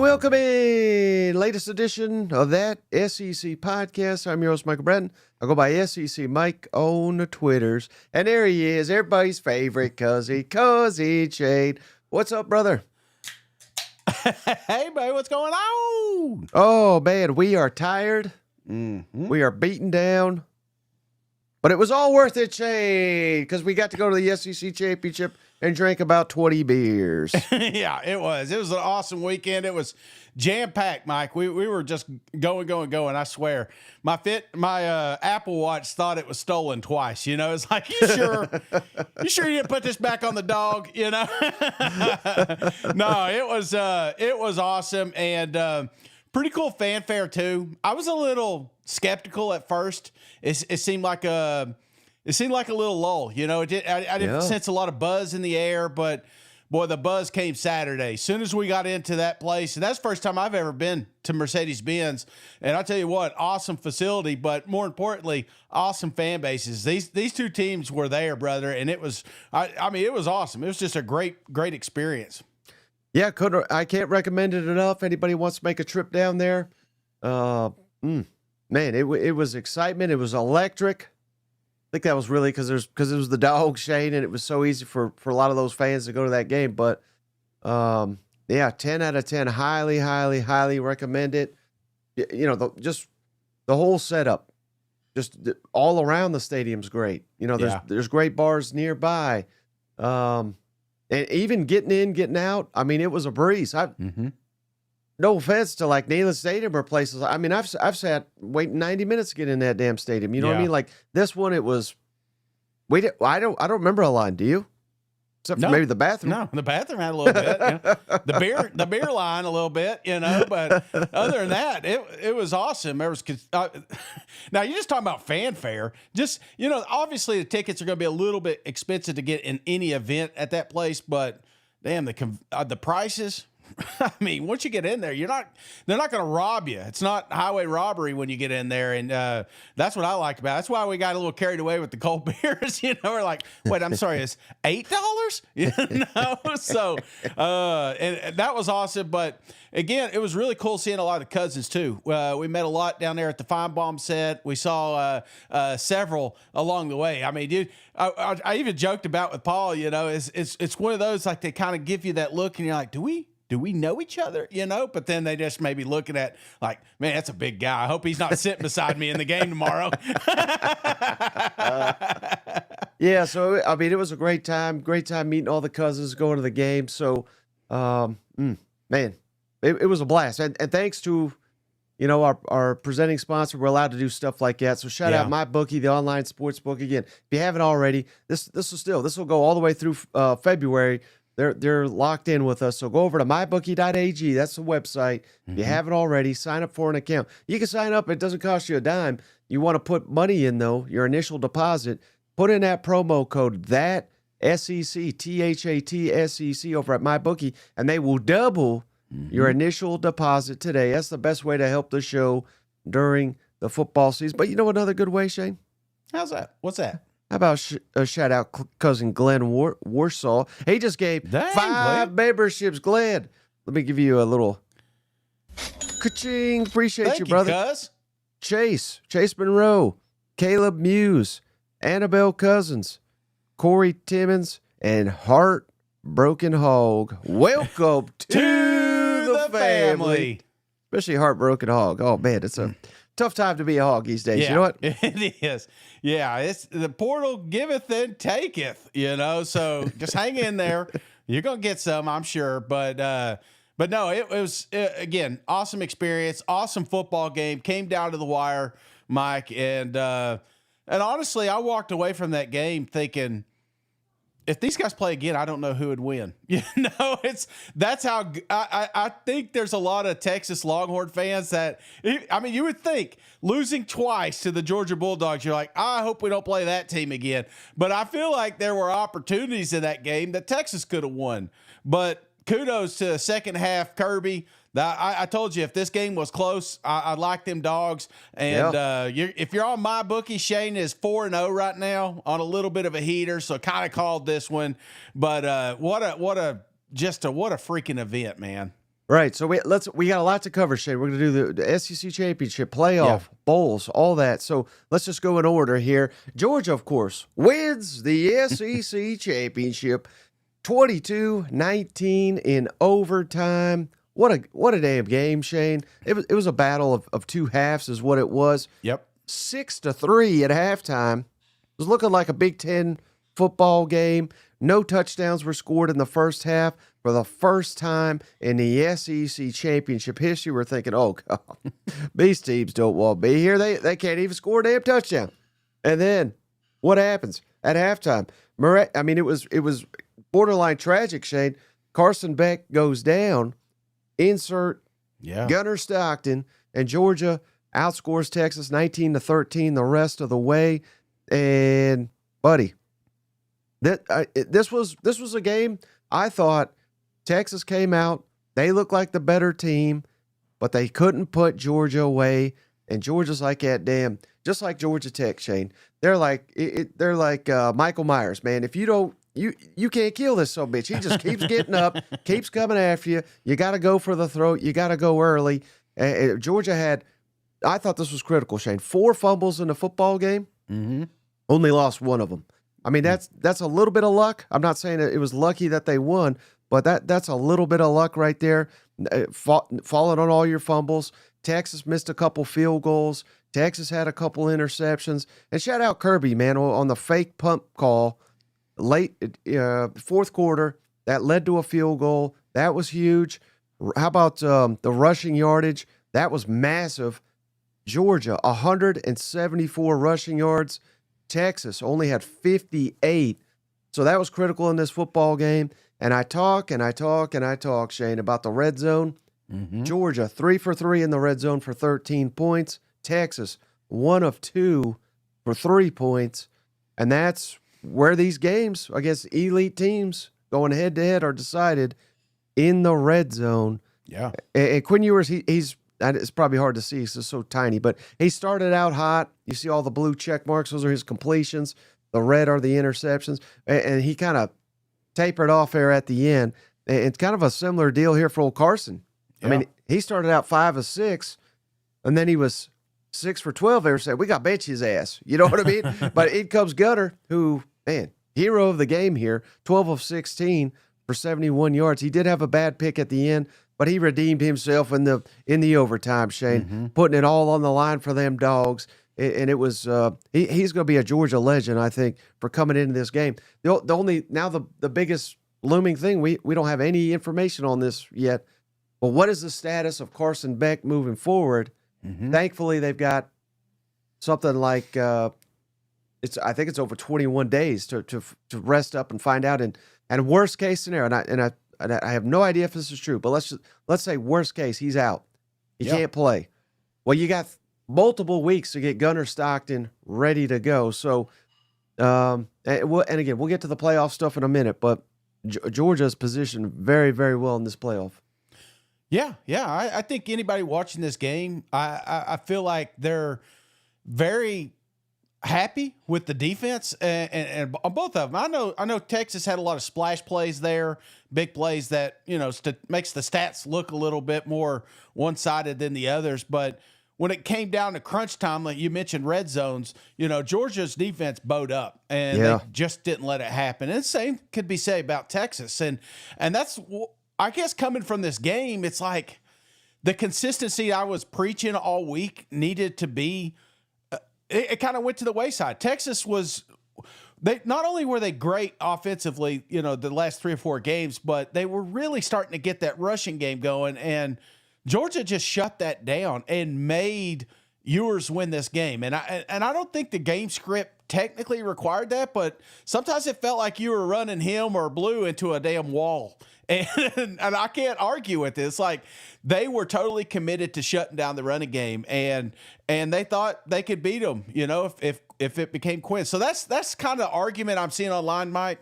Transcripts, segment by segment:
welcome in latest edition of that SEC podcast. I'm your host, Michael Bratton. I go by SEC Mike on the Twitters. And there he is, everybody's favorite Cousin Shade. What's up, brother? Hey, buddy, what's going on? Oh, man, we are tired. We are beaten down. But it was all worth it, Shade, because we got to go to the SEC Championship and drank about 20 beers. Yeah, it was. It was an awesome weekend. It was jam-packed, Mike. We were just going. I swear. My Apple Watch thought it was stolen twice. You know, it's like, you sure you didn't put this back on the dog? You know? No, it was awesome and pretty cool fanfare too. I was a little skeptical at first. It seemed like a little lull, you know. I didn't sense a lot of buzz in the air, but boy, the buzz came Saturday. As soon as we got into that place, and that's the first time I've ever been to Mercedes-Benz. And I'll tell you what, awesome facility, but more importantly, awesome fan bases. These two teams were there, brother, and it was, it was awesome. It was just a great experience. Yeah, I can't recommend it enough. Anybody wants to make a trip down there? Man, it was excitement. It was electric. I think that was really because it was the dog, Shane, and it was so easy for a lot of those fans to go to that game. But, 10 out of 10, highly recommend it. You know, just the whole setup, just all around the stadium's great. You know, there's great bars nearby. And even getting in, getting out, I mean, it was a breeze. No offense to like Neyland Stadium or places. I mean, I've sat waiting 90 minutes to get in that damn stadium. You know what I mean? Like this one, it was. I don't remember a line. Do you? Except for maybe the bathroom. No, the bathroom had a little bit. The beer line a little bit. You know, but other than that, it was awesome. There was now you're just talking about fanfare. Just obviously the tickets are going to be a little bit expensive to get in any event at that place, but damn the prices. I mean, once you get in there, they're not going to rob you. It's not highway robbery when you get in there. And that's what I liked about it. That's why we got a little carried away with the cold beers. We're like, wait, I'm sorry, it's $8? So, and that was awesome. But again, it was really cool seeing a lot of cousins too. We met a lot down there at the Feinbaum set. We saw several along the way. I mean, dude, I even joked about with Paul, it's one of those, like they kind of give you that look and you're like, do we know each other? But then they just may be looking at like, man, that's a big guy. I hope he's not sitting beside me in the game tomorrow. Yeah. So, I mean, it was a great time meeting all the cousins, going to the game. So, man, it was a blast. And thanks to, our presenting sponsor, we're allowed to do stuff like that. So shout out MyBookie, the online sports book. Again, if you haven't already, this will go all the way through February. They're locked in with us. So go over to mybookie.ag. That's the website. If you haven't already, sign up for an account. You can sign up. It doesn't cost you a dime. You want to put money in, though, your initial deposit. Put in that promo code, that SEC, THAT over at MyBookie, and they will double your initial deposit today. That's the best way to help the show during the football season. But you know another good way, Shane? How's that? What's that? How about a shout out cousin Glenn Warsaw? He just gave 5 memberships. Glenn, let me give you a little ka-ching. Appreciate you, brother. Cuz. Chase Monroe, Caleb Muse, Annabelle Cousins, Corey Timmons, and Heartbroken Hog. Welcome to the family. Especially Heartbroken Hog. Oh, man, it's a tough time to be a hog these days. Yeah, you know what? It is. Yeah, it's the portal giveth and taketh, so just hang in there. You're going to get some, I'm sure. But no, it was, again, awesome experience, awesome football game, came down to the wire, Mike. And honestly, I walked away from that game thinking, if these guys play again, I don't know who would win. That's how I think there's a lot of Texas Longhorn fans that, you would think losing twice to the Georgia Bulldogs, you're like, I hope we don't play that team again. But I feel like there were opportunities in that game that Texas could have won. But kudos to second half Kirby. I told you, if this game was close, I like them dogs. And if you're on MyBookie, Shane is 4-0 right now on a little bit of a heater, so kind of called this one. But what a freaking event, man. Right. So we got a lot to cover, Shane. We're going to do the SEC championship, playoff, bowls, all that. So let's just go in order here. Georgia, of course, wins the SEC championship 22-19 in overtime. What a damn game, Shane. It was a battle of two halves is what it was. Yep. 6-3 at halftime. It was looking like a Big Ten football game. No touchdowns were scored in the first half. For the first time in the SEC championship history, we're thinking, oh, God, these teams don't want to be here. They can't even score a damn touchdown. And then what happens at halftime? I mean, it was borderline tragic, Shane. Carson Beck goes down. Insert Gunnar Stockton, and Georgia outscores Texas 19-13 the rest of the way. And, buddy, this was a game I thought Texas came out. They looked like the better team, but they couldn't put Georgia away. And Georgia's like that damn, just like Georgia Tech, Shane. They're like Michael Myers, man. If you don't, you can't kill this son of a bitch. He just keeps getting up, keeps coming after you. You got to go for the throat. You got to go early. Georgia had, I thought this was critical, Shane. 4 fumbles in the football game. Mm-hmm. Only lost 1 of them. I mean, that's a little bit of luck. I'm not saying it was lucky that they won, but that's a little bit of luck right there. Falling on all your fumbles. Texas missed a couple field goals. Texas had a couple interceptions. And shout out Kirby, man, on the fake punt call late fourth quarter. That led to a field goal. That was huge. How about the rushing yardage? That was massive. Georgia, 174 rushing yards. Texas only had 58. So that was critical in this football game. And I talk, Shane, about the red zone. Mm-hmm. Georgia, 3 for 3 in the red zone for 13 points. Texas, 1 of 2 for 3 points. And that's where these games against elite teams going head-to-head are decided in the red zone. Yeah. And Quinn Ewers, he's it's probably hard to see. He's just so tiny, but he started out hot. You see all the blue check marks. Those are his completions. The red are the interceptions. And he kind of tapered off there at the end. It's kind of a similar deal here for old Carson. Yeah. I mean, he started out 5 of 6, and then he was 6 for 12 there. Said, we got to bench his ass. You know what I mean? But in comes Gunnar, who, man, hero of the game here, 12 of 16 for 71 yards. He did have a bad pick at the end, but he redeemed himself in the overtime, Shane, putting it all on the line for them dogs. And it was he's going to be a Georgia legend, I think, for coming into this game. The biggest looming thing, we don't have any information on this yet. But what is the status of Carson Beck moving forward? Mm-hmm. Thankfully, they've got something like I think it's over 21 days to rest up and find out. And worst case scenario, and I have no idea if this is true, but let's say worst case, he's out. He can't play. Well, you got multiple weeks to get Gunnar Stockton ready to go. So, and again, we'll get to the playoff stuff in a minute, but Georgia's positioned very, very well in this playoff. Yeah. I think anybody watching this game, I feel like they're very happy with the defense and on both of them. I know Texas had a lot of splash plays there, big plays that, makes the stats look a little bit more one-sided than the others. But when it came down to crunch time, like you mentioned, red zones, Georgia's defense bowed up and they just didn't let it happen. And the same could be said about Texas. And that's, I guess, coming from this game, it's like the consistency I was preaching all week needed to be, it kind of went to the wayside. Texas they not only were they great offensively, the last 3 or 4 games, but they were really starting to get that rushing game going. And Georgia just shut that down and made Ewers win this game. And I don't think the game script technically required that, but sometimes it felt like you were running him or Blue into a damn wall. And I can't argue with this. Like, they were totally committed to shutting down the running game, and they thought they could beat them, if it became Quinn. So that's kind of the argument I'm seeing online, Mike,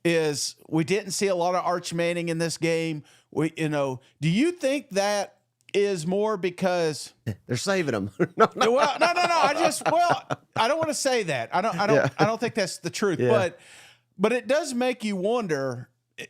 is we didn't see a lot of Arch Manning in this game. Do you think that is more because they're saving him? No. I don't want to say that. I don't think that's the truth, but it does make you wonder,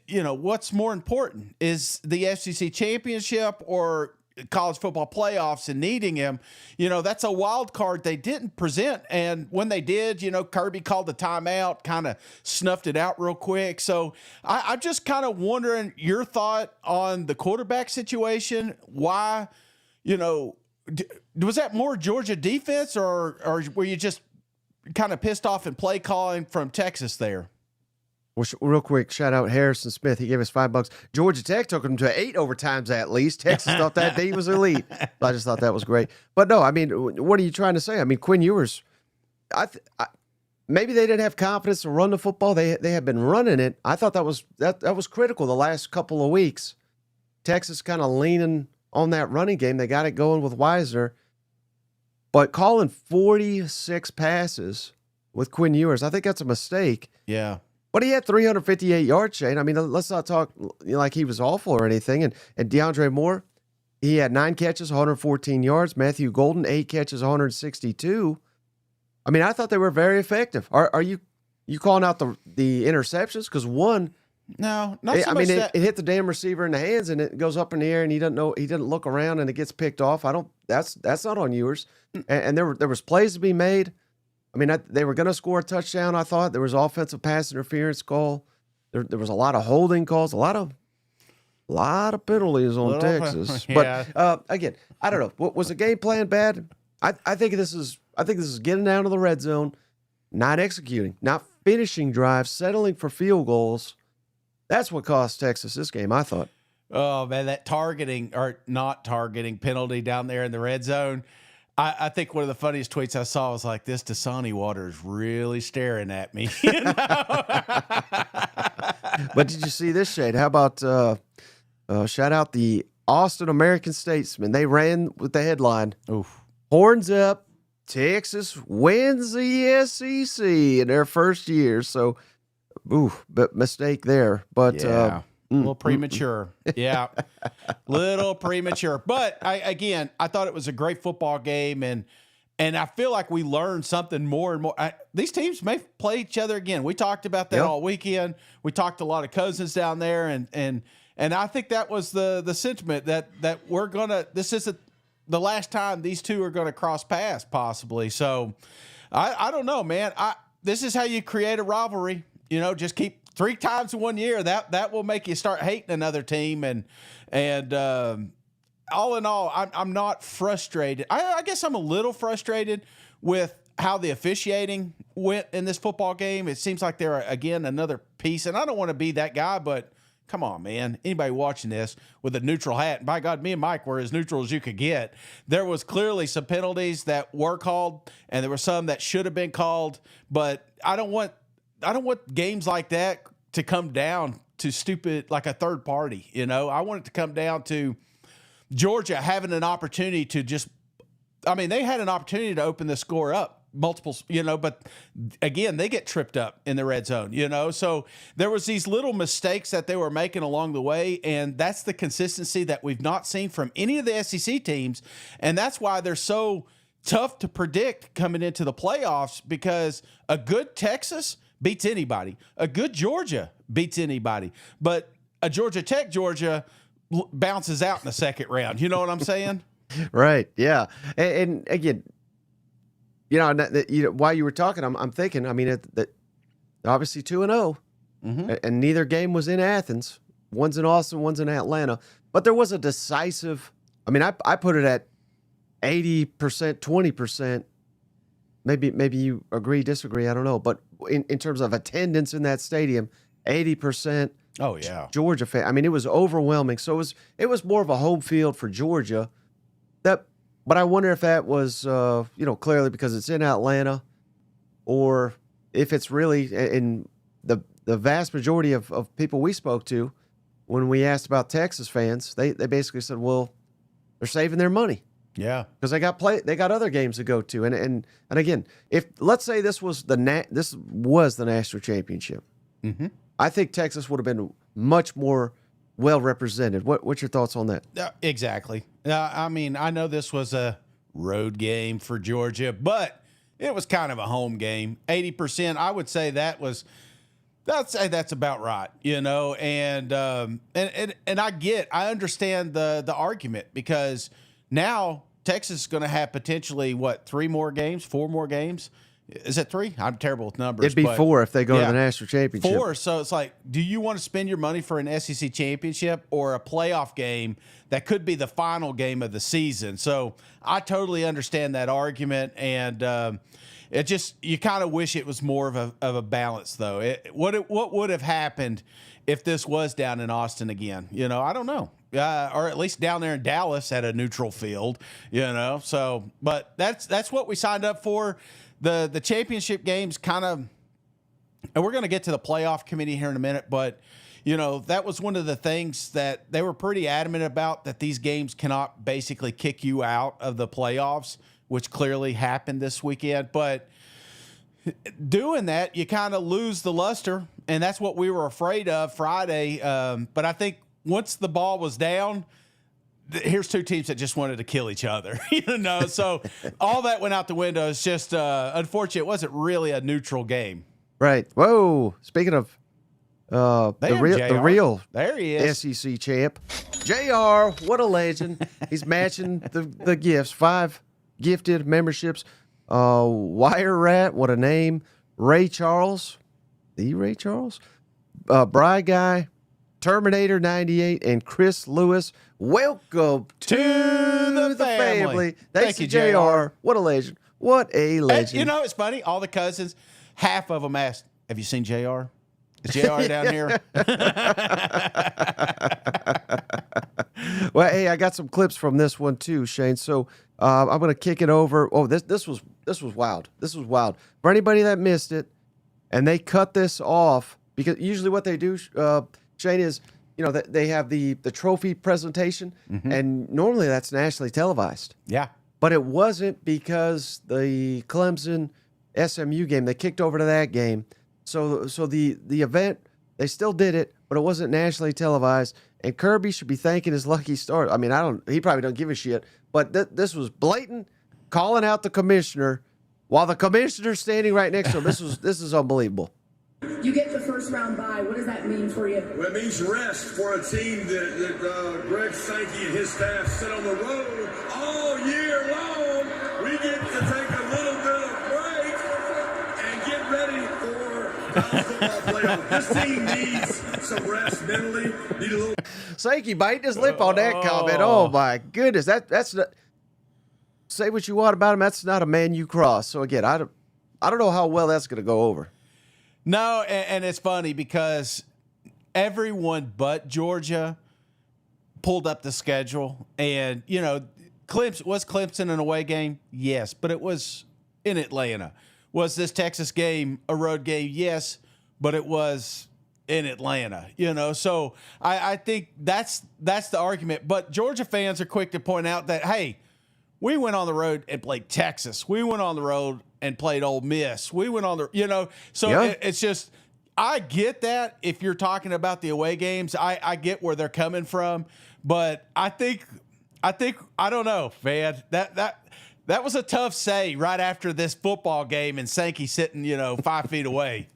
what's more important, is the FCC championship or college football playoffs, and needing him? That's a wild card they didn't present. And when they did, Kirby called the timeout, kind of snuffed it out real quick. So I'm just kind of wondering your thought on the quarterback situation. Why, was that more Georgia defense, or were you just kind of pissed off in play calling from Texas there? Well, real quick, shout out Harrison Smith. He gave us $5. Georgia Tech took him to 8 overtimes at least. Texas thought that day was elite. I just thought that was great. But no, I mean, what are you trying to say? I mean, Quinn Ewers, maybe they didn't have confidence to run the football. They had been running it. I thought that was critical the last couple of weeks. Texas kind of leaning on that running game. They got it going with Wisner. But calling 46 passes with Quinn Ewers, I think that's a mistake. Yeah. But he had 358 yards, Shane. I mean, let's not talk like he was awful or anything. And DeAndre Moore, he had 9 catches, 114 yards. Matthew Golden, 8 catches, 162. I mean, I thought they were very effective. Are you calling out the interceptions? Because one, no, not so much. It hit the damn receiver in the hands, and it goes up in the air, and he didn't look around, and it gets picked off. That's not on Ewers. And there was plays to be made. I mean, they were going to score a touchdown, I thought. There was offensive pass interference call. There was a lot of holding calls, a lot of penalties on Texas. Yeah. But again, I don't know. Was the game plan bad? I think this is getting down to the red zone, not executing, not finishing drives, settling for field goals. That's what cost Texas this game, I thought. Oh, man, that targeting or not targeting penalty down there in the red zone. I think one of the funniest tweets I saw was like, this Dasani Water's really staring at me. But did you see this, Shade? How about shout out the Austin American-Statesman. They ran with the headline, Oof. Horns up, Texas wins the SEC in their first year. So, but mistake there. But yeah. A little premature. Yeah. Little premature. But I thought it was a great football game, and I feel like we learned something more and more. These teams may play each other again. We talked about that all weekend. We talked to a lot of cousins down there, and I think that was the sentiment that this isn't the last time these two are gonna cross paths, possibly. So I don't know, man. This is how you create a rivalry. Just keep 3 times in 1 year, that will make you start hating another team. And all in all, I'm not frustrated. I guess I'm a little frustrated with how the officiating went in this football game. It seems like they're, again, another piece. And I don't want to be that guy, but come on, man. Anybody watching this with a neutral hat, and by God, me and Mike were as neutral as you could get. There was clearly some penalties that were called, and there were some that should have been called. But I don't want games like that to come down to stupid, like a third party. I want it to come down to Georgia having an opportunity to they had an opportunity to open the score up multiples, but again, they get tripped up in the red zone, so there was these little mistakes that they were making along the way. And that's the consistency that we've not seen from any of the SEC teams. And that's why they're so tough to predict coming into the playoffs, because a good Texas beats anybody. A good Georgia beats anybody. But a Georgia Tech Georgia bounces out in the second round. You know what I'm saying? Right. Yeah. And again, while you were talking, I'm thinking, I mean, that obviously 2-0, and neither game was in Athens. One's in Austin, one's in Atlanta. But there was a decisive, I put it at 80%, 20%. Maybe you agree, disagree, I don't know. But in terms of attendance in that stadium, 80%. Oh yeah, Georgia fan. It was overwhelming. So it was more of a home field for Georgia. But I wonder if that was clearly because it's in Atlanta, or if it's really in the vast majority of people we spoke to when we asked about Texas fans. They basically said, well, they're saving their money. Yeah, because they got other games to go to, and again, if let's say this was the national championship, I think Texas would have been much more well represented. What's your thoughts on that? Exactly. I know this was a road game for Georgia, but it was kind of a home game. 80%, I would say that was That's about right, and I understand the argument, because now Texas is going to have potentially 3 more games, 4 more games. Is it 3? I'm terrible with numbers. It'd be 4 if they go to the national championship. 4. So it's like, do you want to spend your money for an SEC championship or a playoff game that could be the final game of the season? So I totally understand that argument, and it just, you kind of wish it was more of a balance, though. What would have happened if this was down in Austin again? I don't know. Or at least down there in Dallas at a neutral field, So, but that's what we signed up for. The championship games kind of, and we're going to get to the playoff committee here in a minute, but that was one of the things that they were pretty adamant about, that these games cannot basically kick you out of the playoffs, which clearly happened this weekend. But doing that, you kind of lose the luster, and that's what we were afraid of Friday. But I think once the ball was down, here's 2 teams that just wanted to kill each other, So all that went out the window. It's just unfortunate. It wasn't really a neutral game. Right. Whoa. Speaking of the real there he is, SEC champ, JR. What a legend. He's matching the gifts. 5 gifted memberships. Wire Rat. What a name. Ray Charles. The Ray Charles. Bry Guy. Terminator 98 and Chris Lewis. Welcome to the family. Thank you, JR. What a legend. What a legend. And, it's funny. All the cousins, half of them asked, have you seen JR? Is JR down here? Well, hey, I got some clips from this one too, Shane. So I'm going to kick it over. Oh, this was wild. This was wild. For anybody that missed it, and they cut this off, because usually what they do, Shane, is they have the trophy presentation, and normally that's nationally televised. Yeah, but it wasn't, because the Clemson SMU game, they kicked over to that game. So the event, they still did it, but it wasn't nationally televised. And Kirby should be thanking his lucky stars. I mean, he probably don't give a shit, but this was blatant, calling out the commissioner while the commissioner's standing right next to him. This is unbelievable. You get the first round bye. What does that mean for you? Well, it means rest for a team that Greg Sankey and his staff sit on the road all year long. We get to take a little bit of break and get ready for college football playoff. This team needs some rest mentally. Need a little. Sankey biting his lip on that comment. Oh my goodness, that's not. Say what you want about him. That's not a man you cross. So again, I don't know how well that's going to go over. No, and it's funny because everyone but Georgia pulled up the schedule, and Clemson an away game? Yes, but it was in Atlanta. Was this Texas game a road game? Yes, but it was in Atlanta. So I think that's the argument. But Georgia fans are quick to point out that, hey, we went on the road and played Texas. We went on the road and played Ole Miss. We went on the, so yeah. It's just, I get that if you're talking about the away games, I get where they're coming from, but I think, I don't know, man, that was a tough say right after this football game and Sankey sitting, 5 feet away.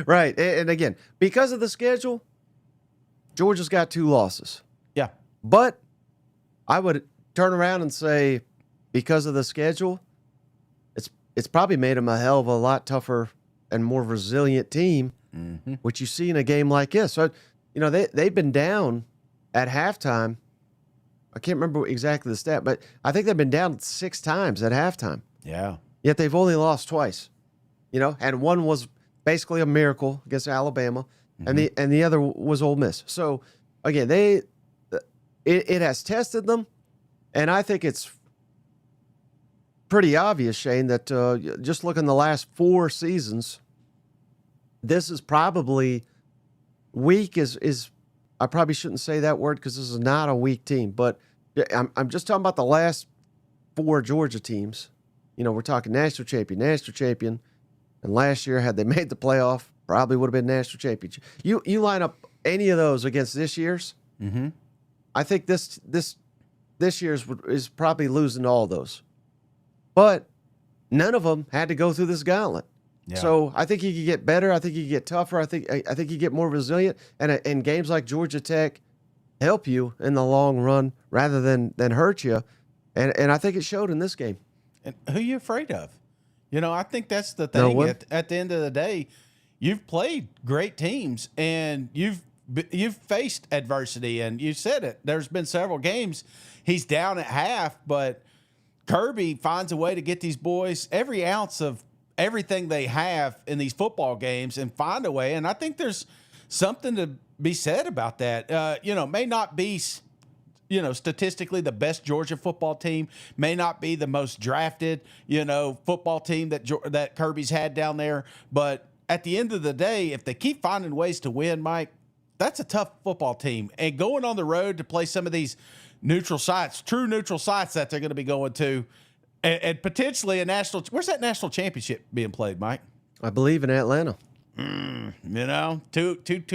Right. And again, because of the schedule, Georgia's got 2 losses. Yeah. But I would turn around and say, because of the schedule, it's probably made them a hell of a lot tougher and more resilient team, which you see in a game like this. So, they've been down at halftime. I can't remember exactly the stat, but I think they've been down 6 times at halftime. Yeah. Yet they've only lost twice, and one was basically a miracle against Alabama, and the other was Ole Miss. So, again, it has tested them, and I think it's pretty obvious, Shane, that just looking the last 4 seasons, this is probably weak. Is I probably shouldn't say that word because this is not a weak team, but I'm just talking about the last 4 Georgia teams. We're talking national champion, and last year had they made the playoff, probably would have been national championship. You line up any of those against this year's, I think this year's is probably losing all those. But none of them had to go through this gauntlet. So I think he could get better. I think he could get tougher. I think he could get more resilient. And games like Georgia Tech help you in the long run rather than hurt you. And I think it showed in this game. And who are you afraid of? I think that's the thing. No at the end of the day, you've played great teams and you've faced adversity, and you said it. There's been several games he's down at half, but Kirby finds a way to get these boys every ounce of everything they have in these football games and find a way. And I think there's something to be said about that. May not be, statistically the best Georgia football team, may not be the most drafted, football team that Kirby's had down there. But at the end of the day, if they keep finding ways to win, Mike, that's a tough football team. And going on the road to play some of these true neutral sites that they're going to be going to, and potentially where's that national championship being played, Mike? I believe in Atlanta. Two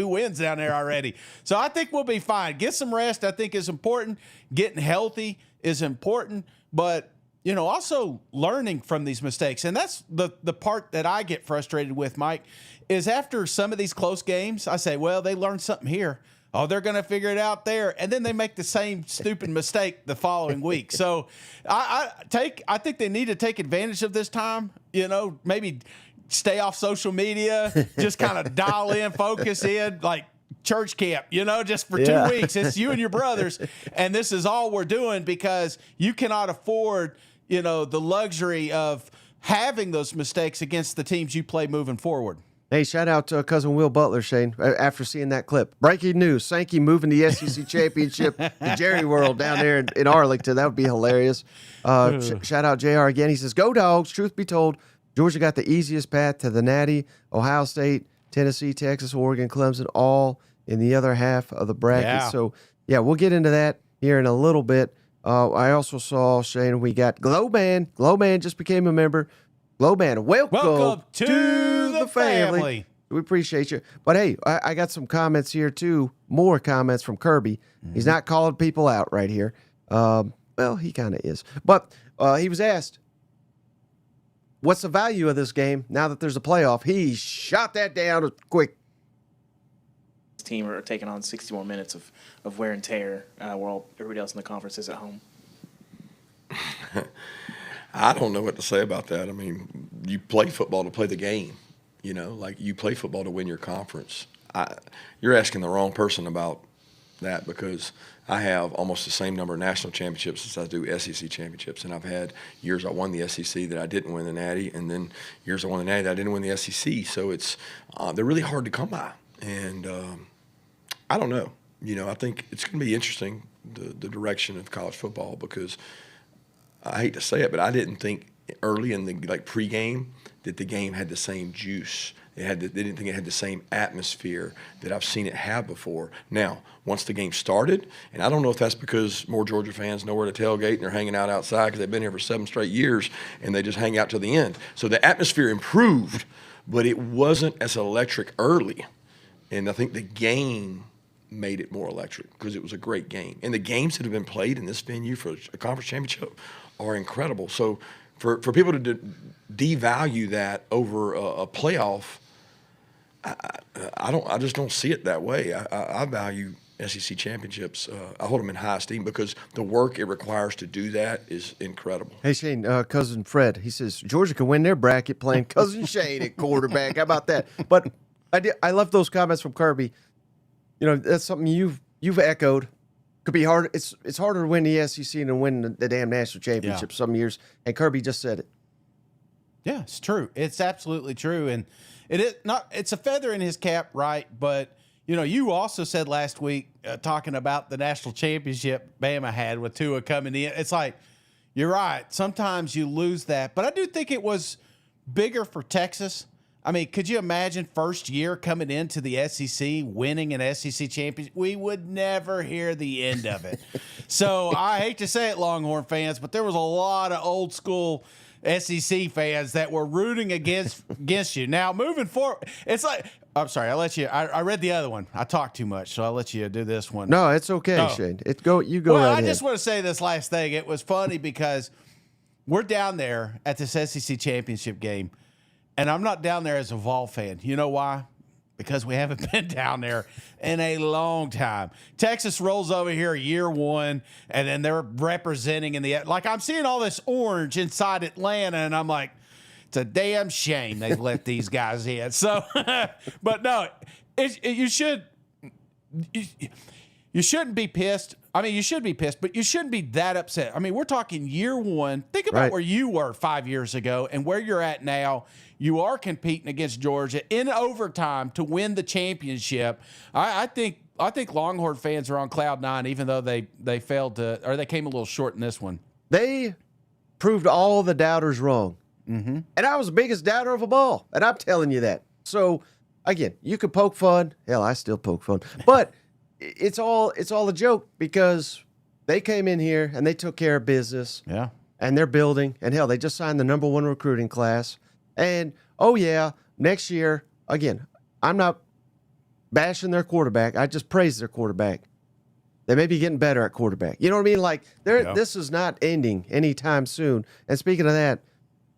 wins down there already. So I think we'll be fine. Get some rest, I think, is important. Getting healthy is important. But, also learning from these mistakes. And that's the part that I get frustrated with, Mike, is after some of these close games, I say, well, they learned something here. Oh, they're going to figure it out there. And then they make the same stupid mistake the following week. So I think they need to take advantage of this time, maybe stay off social media, just kind of dial in, focus in, like church camp, just for 2 weeks. It's you and your brothers. And this is all we're doing because you cannot afford, the luxury of having those mistakes against the teams you play moving forward. Hey, shout out to cousin Will Butler, Shane, after seeing that clip. Breaking news, Sankey moving the SEC championship to Jerry World down there in Arlington. That would be hilarious. Shout out JR again. He says, go Dogs. Truth be told, Georgia got the easiest path to the Natty. Ohio State, Tennessee, Texas, Oregon, Clemson, all in the other half of the bracket. Yeah. So, we'll get into that here in a little bit. I also saw, Shane, we got Glowman. Glowman just became a member. Glowman, welcome to the family. We appreciate you. But, hey, I got some comments here, too. More comments from Kirby. He's not calling people out right here. Well, he kind of is. But he was asked, what's the value of this game now that there's a playoff? He shot that down quick. Team are taking on 60 more minutes of wear and tear while everybody else in the conference is at home. I don't know what to say about that. I mean, you play football to play the game, like you play football to win your conference. You're asking the wrong person about that because I have almost the same number of national championships as I do SEC championships, and I've had years I won the SEC that I didn't win the Natty, and then years I won the Natty that I didn't win the SEC. So it's they're really hard to come by, and I don't know. I think it's going to be interesting the direction of college football because I hate to say it, but I didn't think early in the pregame that the game had the same juice. They didn't think it had the same atmosphere that I've seen it have before. Now, once the game started, and I don't know if that's because more Georgia fans know where to tailgate and they're hanging out outside because they've been here for 7 straight years and they just hang out till the end. So the atmosphere improved, but it wasn't as electric early. And I think the game made it more electric because it was a great game. And the games that have been played in this venue for a conference championship are incredible. So for people to devalue that over a playoff, I just don't see it that way. I value SEC championships. I hold them in high esteem because the work it requires to do that is incredible. Hey, Shane, cousin Fred, he says, Georgia can win their bracket playing cousin Shane at quarterback. How about that? But I love those comments from Kirby. That's something you've echoed. Could be hard. It's harder to win the SEC than win the damn national championship some years. And Kirby just said it. Yeah, it's true. It's absolutely true. And it's a feather in his cap, right? But, you also said last week, talking about the national championship Bama had with Tua coming in. It's like, you're right. Sometimes you lose that. But I do think it was bigger for Texas. I mean, could you imagine first year coming into the SEC, winning an SEC championship? We would never hear the end of it. So I hate to say it, Longhorn fans, but there was a lot of old school SEC fans that were rooting against you. Now, moving forward, it's like, I'm sorry, I'll let you, I read the other one. I talked too much, so I'll let you do this one. No, it's okay, Shane. You go well, right I ahead. just want to say this last thing. It was funny because we're down there at this SEC championship game, And I'm not down there as a Vol fan. You know why? Because we haven't been down there in a long time. Texas rolls over here year one, and then they're representing in the – like, I'm seeing all this orange inside Atlanta, and I'm like, it's a damn shame they let these guys in. So, but no, you shouldn't be pissed. I mean, you should be pissed, but you shouldn't be that upset. I mean, we're talking year one. Think about where you were 5 years ago and where you're at now. You are competing against Georgia in overtime to win the championship. I think Longhorn fans are on cloud nine, even though they failed to, or they came a little short in this one. They proved all the doubters wrong. Mm-hmm. And I was the biggest doubter of them all. And I'm telling you that. So, again, you could poke fun. Hell, I still poke fun. But it's all a joke because they came in here and they took care of business. Yeah. And they're building. And, hell, they just signed the #1 recruiting class. And, oh, yeah, next year, again, I'm not bashing their quarterback. I just praise their quarterback. They may be getting better at quarterback. You know what I mean? Like, this is not ending anytime soon. And speaking of that,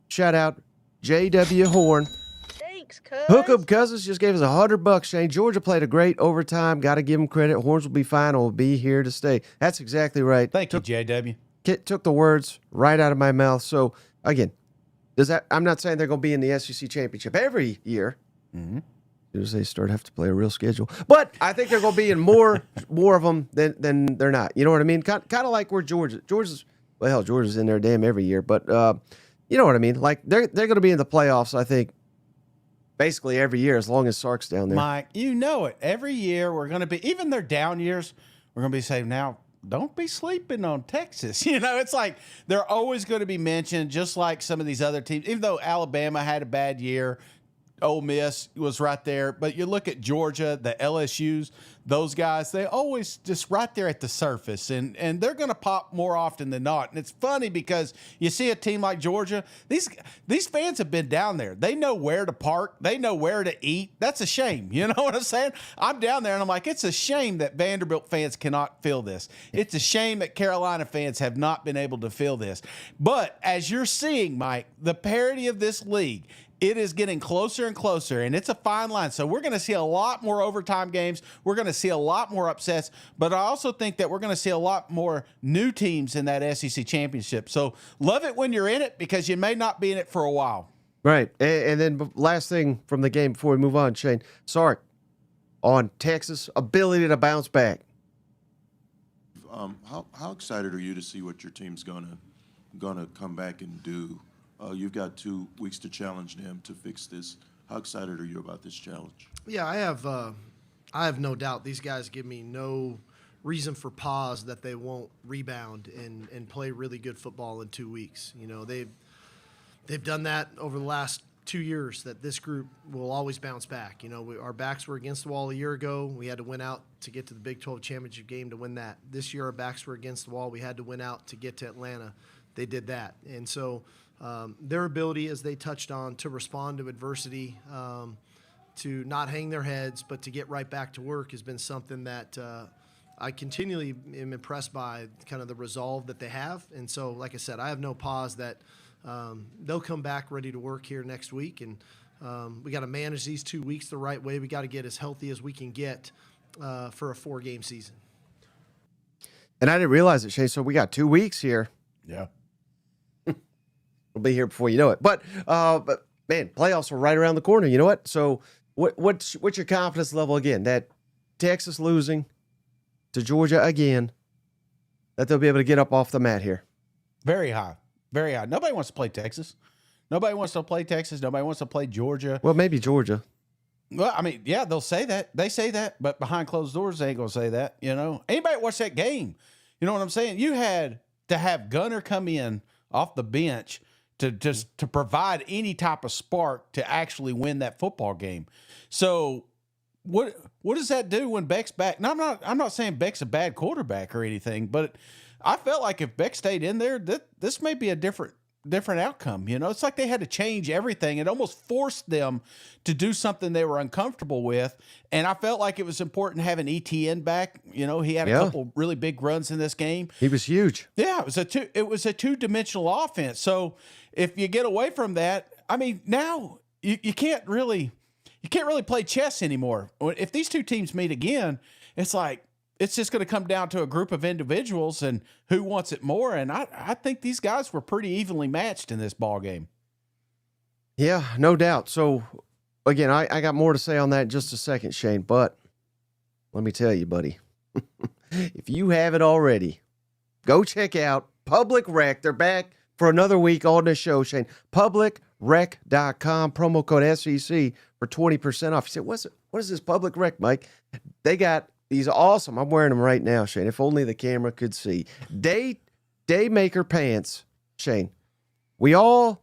shout out J.W. Horn. Thanks, cuz. Hook 'em Cousins just gave us $100, Shane. Georgia played a great overtime. Got to give them credit. Horns will be fine and will be here to stay. That's exactly right. Thank you, JW. Took the words right out of my mouth. So, again, I'm not saying they're going to be in the SEC championship every year. Mm-hmm. As they have to play a real schedule. But I think they're going to be in more of them than they're not. You know what I mean? Kind of like where Georgia's in there damn every year. But you know what I mean? Like they're going to be in the playoffs, I think, basically every year as long as Sark's down there. Mike, you know it. Every year we're going to be, even their down years, we're going to be saying, now, don't be sleeping on Texas. You know, it's like they're always going to be mentioned, just like some of these other teams. Even though Alabama had a bad year, Ole Miss was right there. But you look at Georgia, the LSUs, those guys, they always just right there at the surface. And they're going to pop more often than not. And it's funny because you see a team like Georgia, these fans have been down there. They know where to park. They know where to eat. That's a shame. You know what I'm saying? I'm down there and I'm like, it's a shame that Vanderbilt fans cannot feel this. It's a shame that Carolina fans have not been able to feel this. But as you're seeing, Mike, the parity of this league, it is getting closer and closer, and it's a fine line. So we're going to see a lot more overtime games. We're going to see a lot more upsets, but I also think that we're going to see a lot more new teams in that SEC championship. So love it when you're in it because you may not be in it for a while. Right. And then last thing from the game before we move on, Shane, Sark, on Texas' ability to bounce back. How excited are you to see what your team's gonna come back and do? You've got 2 weeks to challenge them to fix this. How excited are you about this challenge? Yeah, I have no doubt. These guys give me no reason for pause that they won't rebound and play really good football in 2 weeks. You know, they've done that over the last 2 years, that this group will always bounce back. You know, our backs were against the wall a year ago. We had to win out to get to the Big 12 championship game to win that. This year, our backs were against the wall. We had to win out to get to Atlanta. They did that. And so their ability, as they touched on, to respond to adversity, to not hang their heads, but to get right back to work has been something that I continually am impressed by, kind of the resolve that they have. And so, like I said, I have no pause that they'll come back ready to work here next week. And we got to manage these 2 weeks the right way. We got to get as healthy as we can get for a 4-game season. And I didn't realize it, Shane. So we got 2 weeks here. Yeah. We'll be here before you know it. But man, playoffs are right around the corner. You know what? So what's your confidence level again that Texas losing to Georgia again, that they'll be able to get up off the mat here? Very high. Very high. Nobody wants to play Texas. Nobody wants to play Texas. Nobody wants to play Georgia. Well, maybe Georgia. Well, I mean, yeah, they'll say that. They say that, but behind closed doors, they ain't going to say that, you know. Anybody watch that game? You know what I'm saying? You had to have Gunner come in off the bench to provide any type of spark to actually win that football game. So what does that do when Beck's back? Now, I'm not saying Beck's a bad quarterback or anything, but I felt like if Beck stayed in there, this may be a different outcome. You know, it's like they had to change everything. It almost forced them to do something they were uncomfortable with. And I felt like it was important having ETN back. You know, he had a couple really big runs in this game. He was huge. Yeah, it was a two-dimensional offense. So if you get away from that, I mean, now you can't really play chess anymore. If these two teams meet again, it's like it's just going to come down to a group of individuals and who wants it more. And I think these guys were pretty evenly matched in this ball game. Yeah, no doubt. So, again, I got more to say on that in just a second, Shane. But let me tell you, buddy, if you haven't already, go check out Public Rec. They're back for another week on the show, Shane. PublicRec.com, promo code SEC for 20% off. You said, what is this Public Rec, Mike? They got these awesome, I'm wearing them right now, Shane, if only the camera could see. Daymaker pants, Shane. We all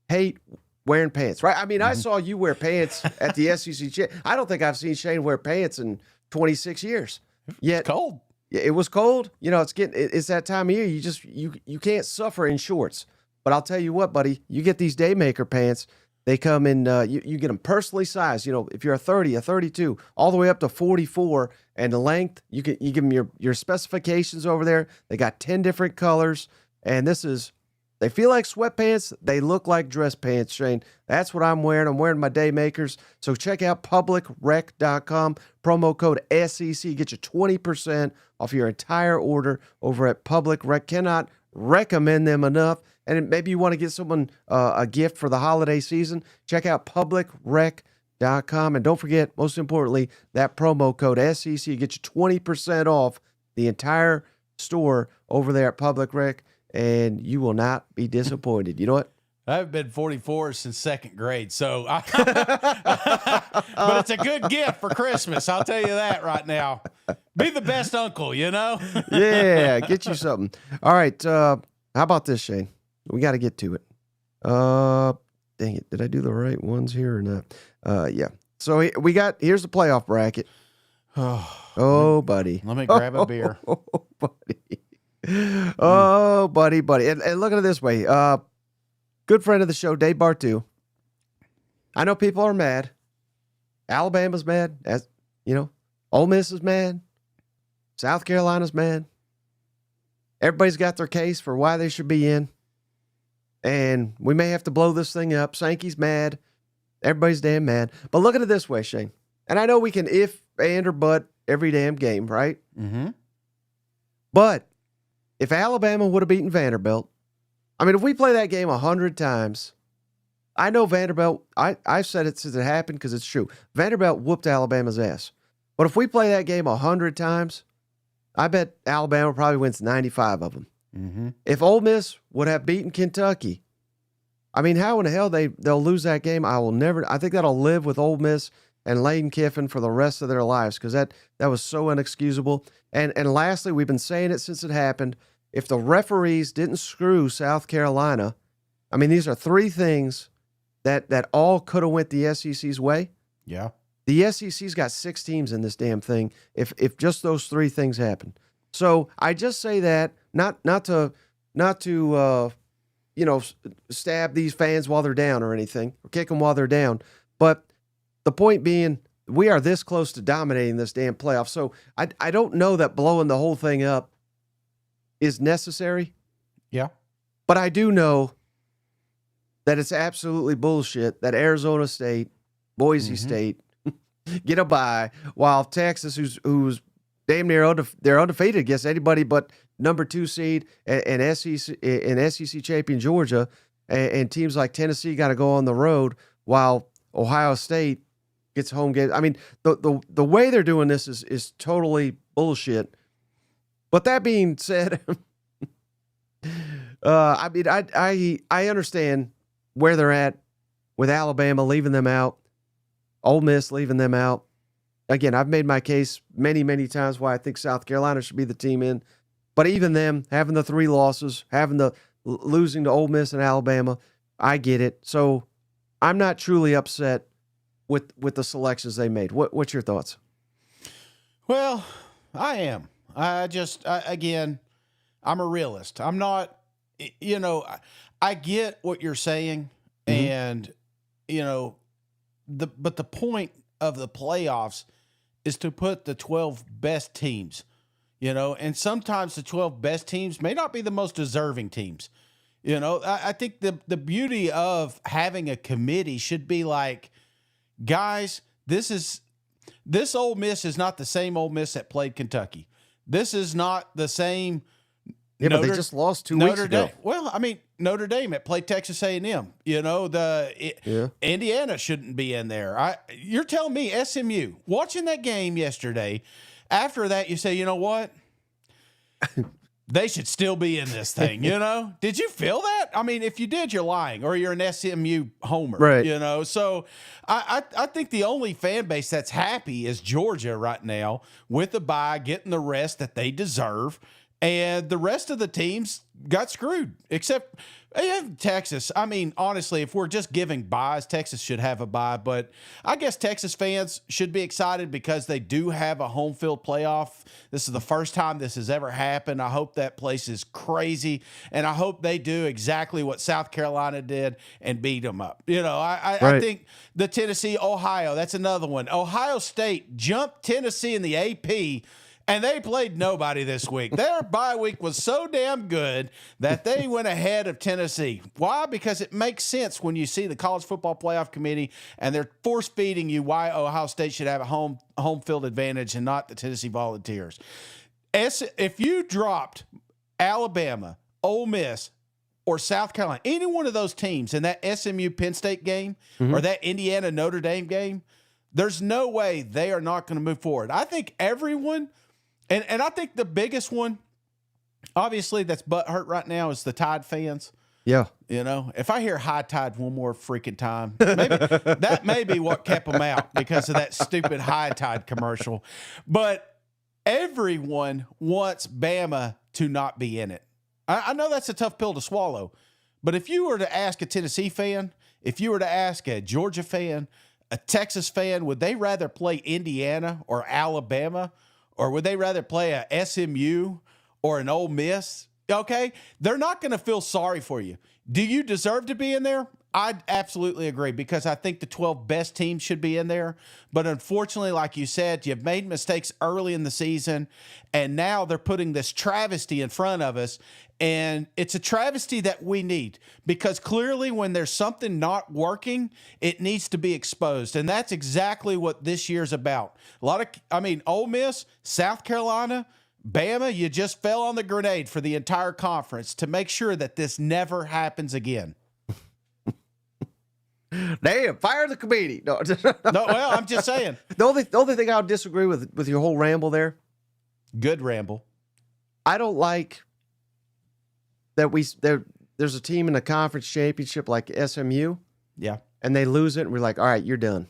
hate wearing pants, right? I mean, I saw you wear pants at the SEC. I don't think I've seen Shane wear pants in 26 years. Yet, It's cold. It was cold. You know, it's that time of year. You can't suffer in shorts. But I'll tell you what, buddy, you get these Daymaker pants. They come in, you get them personally sized. You know, if you're a 30, a 32, all the way up to 44, and the length, you give them your specifications over there. They got 10 different colors, and they feel like sweatpants. They look like dress pants, Shane. That's what I'm wearing. I'm wearing my Daymakers. So check out publicrec.com, promo code SEC. Get you 20% off your entire order over at Public Rec. Cannot recommend them enough. And maybe you want to get someone a gift for the holiday season. Check out publicrec.com. And don't forget, most importantly, that promo code SEC. Get you 20% off the entire store over there at Public Rec. And you will not be disappointed. You know what? I've been 44 since second grade, but it's a good gift for Christmas. I'll tell you that right now. Be the best uncle, you know? Yeah, get you something. All right. How about this, Shane? We got to get to it. Dang it. Did I do the right ones here or not? Yeah. So here's the playoff bracket. Oh, buddy. Let me grab a beer. Oh, buddy. Oh, buddy. And look at it this way. Good friend of the show, Dave Bartu. I know people are mad. Alabama's mad. As you know, Ole Miss is mad. South Carolina's mad. Everybody's got their case for why they should be in. And we may have to blow this thing up. Sankey's mad. Everybody's damn mad. But look at it this way, Shane. And I know we can if, and, or but every damn game, right? Mm-hmm. But if Alabama would have beaten Vanderbilt, I mean, if we play that game 100 times, I know Vanderbilt, I've said it since it happened because it's true. Vanderbilt whooped Alabama's ass. But if we play that game 100 times, I bet Alabama probably wins 95 of them. Mm-hmm. If Ole Miss would have beaten Kentucky, I mean, how in the hell they'll lose that game? I think that'll live with Ole Miss and Lane Kiffin for the rest of their lives because that was so inexcusable. And lastly, we've been saying it since it happened. If the referees didn't screw South Carolina, I mean, these are three things that all could have went the SEC's way. Yeah. The SEC's got 6 teams in this damn thing if just those three things happen. So I just say that not to stab these fans while they're down or anything, or kick them while they're down. But the point being, we are this close to dominating this damn playoff. So I don't know that blowing the whole thing up is necessary. Yeah. But I do know that it's absolutely bullshit that Arizona State, Boise State get a bye while Texas, who's damn near they're undefeated against anybody but number 2 seed and SEC champion Georgia, and teams like Tennessee got to go on the road while Ohio State gets home game. I mean, the way they're doing this is totally bullshit. But that being said, I mean, I understand where they're at with Alabama leaving them out, Ole Miss leaving them out. Again, I've made my case many, many times why I think South Carolina should be the team in. But even them having the 3 losses, losing to Ole Miss and Alabama, I get it. So I'm not truly upset with the selections they made. What's your thoughts? Well, I am. Again, I'm a realist. I'm not, I get what you're saying. And, but the point of the playoffs is to put the 12 best teams, and sometimes the 12 best teams may not be the most deserving teams. You know, I think the beauty of having a committee should be like, guys, this Ole Miss is not the same Ole Miss that played Kentucky. This is not the same. Yeah, but they just lost 2 weeks ago. Well, I mean, Notre Dame that played Texas A&M. You know, Indiana shouldn't be in there. You're telling me SMU, watching that game yesterday, after that you say, you know what? They should still be in this thing, you know? Did you feel that? I mean, if you did, you're lying, or you're an SMU homer, right? You know? So I think the only fan base that's happy is Georgia right now with the bye, getting the rest that they deserve. And the rest of the teams got screwed, except Texas. I mean, honestly, if we're just giving buys, Texas should have a bye. But I guess Texas fans should be excited because they do have a home field playoff. This is the first time this has ever happened. I hope that place is crazy, and I hope they do exactly what South Carolina did and beat them up. You know, I think the Tennessee, Ohio, that's another one. Ohio State jumped Tennessee in the AP, and they played nobody this week. Their bye week was so damn good that they went ahead of Tennessee. Why? Because it makes sense when you see the College Football Playoff Committee and they're force-feeding you why Ohio State should have a home field advantage and not the Tennessee Volunteers. If you dropped Alabama, Ole Miss, or South Carolina, any one of those teams in that SMU Penn State game or that Indiana Notre Dame game, there's no way they are not going to move forward. I think everyone... And I think the biggest one, obviously, that's butthurt right now is the Tide fans. Yeah. You know, if I hear High Tide one more freaking time, maybe that may be what kept them out because of that stupid High Tide commercial. But everyone wants Bama to not be in it. I know that's a tough pill to swallow. But if you were to ask a Tennessee fan, if you were to ask a Georgia fan, a Texas fan, would they rather play Indiana or Alabama? Or would they rather play a SMU or an Ole Miss? Okay, they're not going to feel sorry for you. Do you deserve to be in there? I absolutely agree because I think the 12 best teams should be in there. But unfortunately, like you said, you've made mistakes early in the season, and now they're putting this travesty in front of us. And it's a travesty that we need because clearly when there's something not working, it needs to be exposed. And that's exactly what this year's about. Ole Miss, South Carolina, Bama, you just fell on the grenade for the entire conference to make sure that this never happens again. Damn, fire the committee. No, well, I'm just saying. The only thing I would disagree with your whole ramble there. Good ramble. I don't like that there's a team in the conference championship like SMU. Yeah. And they lose it, and we're like, all right, you're done.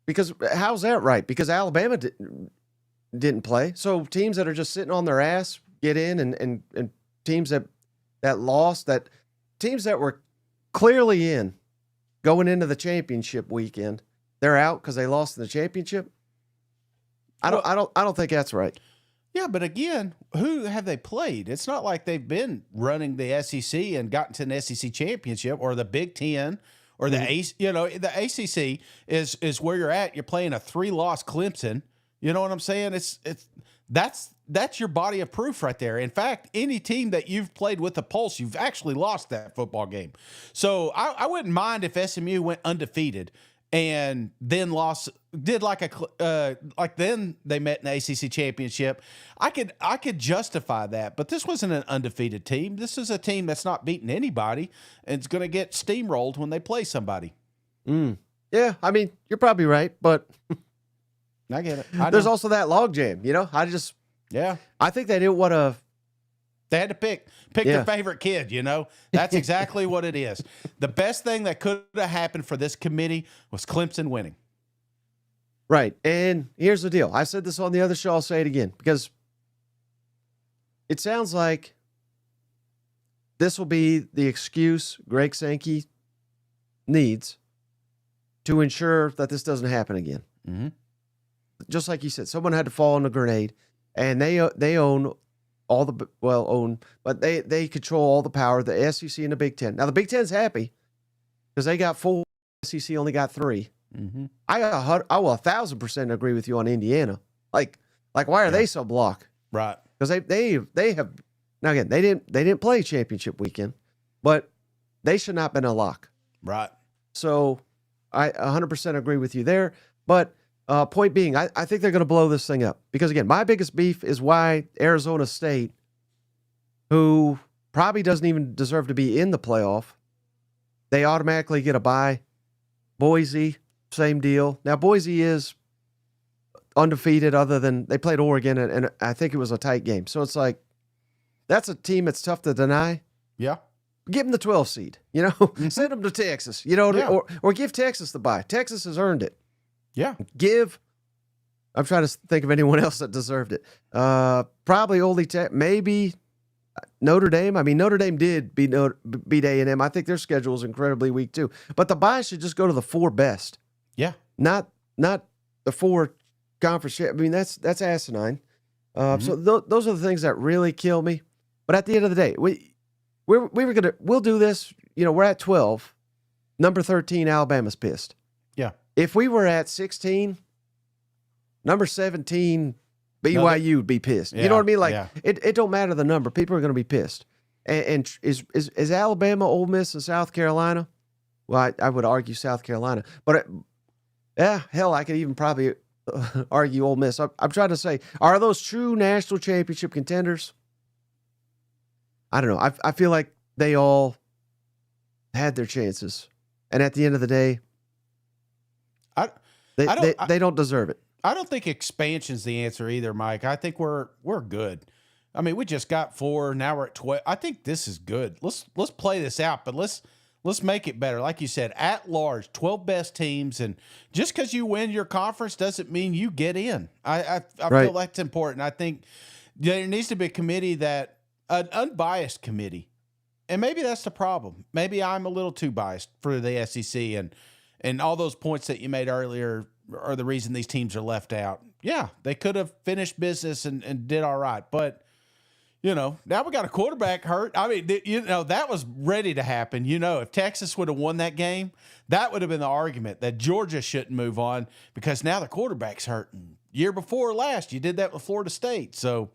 Because how's that right? Because Alabama didn't play. So teams that are just sitting on their ass get in, and teams that lost, that teams that were clearly in going into the championship weekend, they're out because they lost in the championship. I don't think that's right. Yeah, but again, who have they played? It's not like they've been running the SEC and gotten to an SEC championship or the Big Ten or the the ACC is where you're at. You're playing a 3-loss Clemson. You know what I'm saying? That's your body of proof right there. In fact, any team that you've played with a pulse, you've actually lost that football game. So I wouldn't mind if SMU went undefeated and then then they met in the ACC championship. I could justify that, but this wasn't an undefeated team. This is a team that's not beating anybody and it's going to get steamrolled when they play somebody. Yeah, I mean, you're probably right, but I get it. There's also that logjam, you know? I think they didn't want to. They had to pick their favorite kid, you know? That's exactly what it is. The best thing that could have happened for this committee was Clemson winning. Right. And here's the deal. I said this on the other show. I'll say it again because it sounds like this will be the excuse Greg Sankey needs to ensure that this doesn't happen again. Mm-hmm. Just like you said, someone had to fall on a grenade, and they own all but they control all the power, the SEC and the Big Ten. Now, the Big Ten's happy because they got 4, SEC only got 3. Mm-hmm. I will 1,000% agree with you on Indiana. Like why are they so blocked? Right. Because they have Now again, they didn't play championship weekend, but they should not have been a lock. Right. So I 100% agree with you there. But point being, I think they're going to blow this thing up because again, my biggest beef is why Arizona State, who probably doesn't even deserve to be in the playoff, they automatically get a bye. Boise, same deal. Now Boise is undefeated other than they played Oregon, and I think it was a tight game. So it's like, that's a team that's tough to deny. Yeah. Give them the 12 seed, send them to Texas, or give Texas the bye. Texas has earned it. Yeah. I'm trying to think of anyone else that deserved it. Probably only maybe Notre Dame. I mean, Notre Dame did beat A&M. I think their schedule is incredibly weak too. But the bye should just go to the 4 best. Yeah. Not the 4 conference. I mean, that's asinine. So those are the things that really kill me. But at the end of the day, we'll do this. We're at 12. Number 13, Alabama's pissed. Yeah. If we were at 16, number 17, BYU would be pissed. Yeah, You know what I mean? Like yeah. it don't matter the number. People are going to be pissed. And is Alabama, Ole Miss, and South Carolina? Well, I would argue South Carolina, but hell, I could even probably argue Ole Miss. I'm trying to say, are those true national championship contenders? I don't know. I feel like they all had their chances, and at the end of the day, they don't deserve it. I don't think expansion's the answer either, Mike. I think we're good. I mean, we just got 4, now we're at 12. I think this is good. Let's play this out, but let's make it better. Like you said, at large, 12 best teams, and just because you win your conference doesn't mean you get in. I Right. feel that's important. I think there needs to be a committee an unbiased committee, and maybe that's the problem. Maybe I'm a little too biased for the SEC, and all those points that you made earlier are the reason these teams are left out. Yeah, they could have finished business and did all right, but now we got a quarterback hurt. I mean, that was ready to happen. If Texas would have won that game, that would have been the argument that Georgia shouldn't move on because now the quarterback's hurt. Year before last, you did that with Florida State. So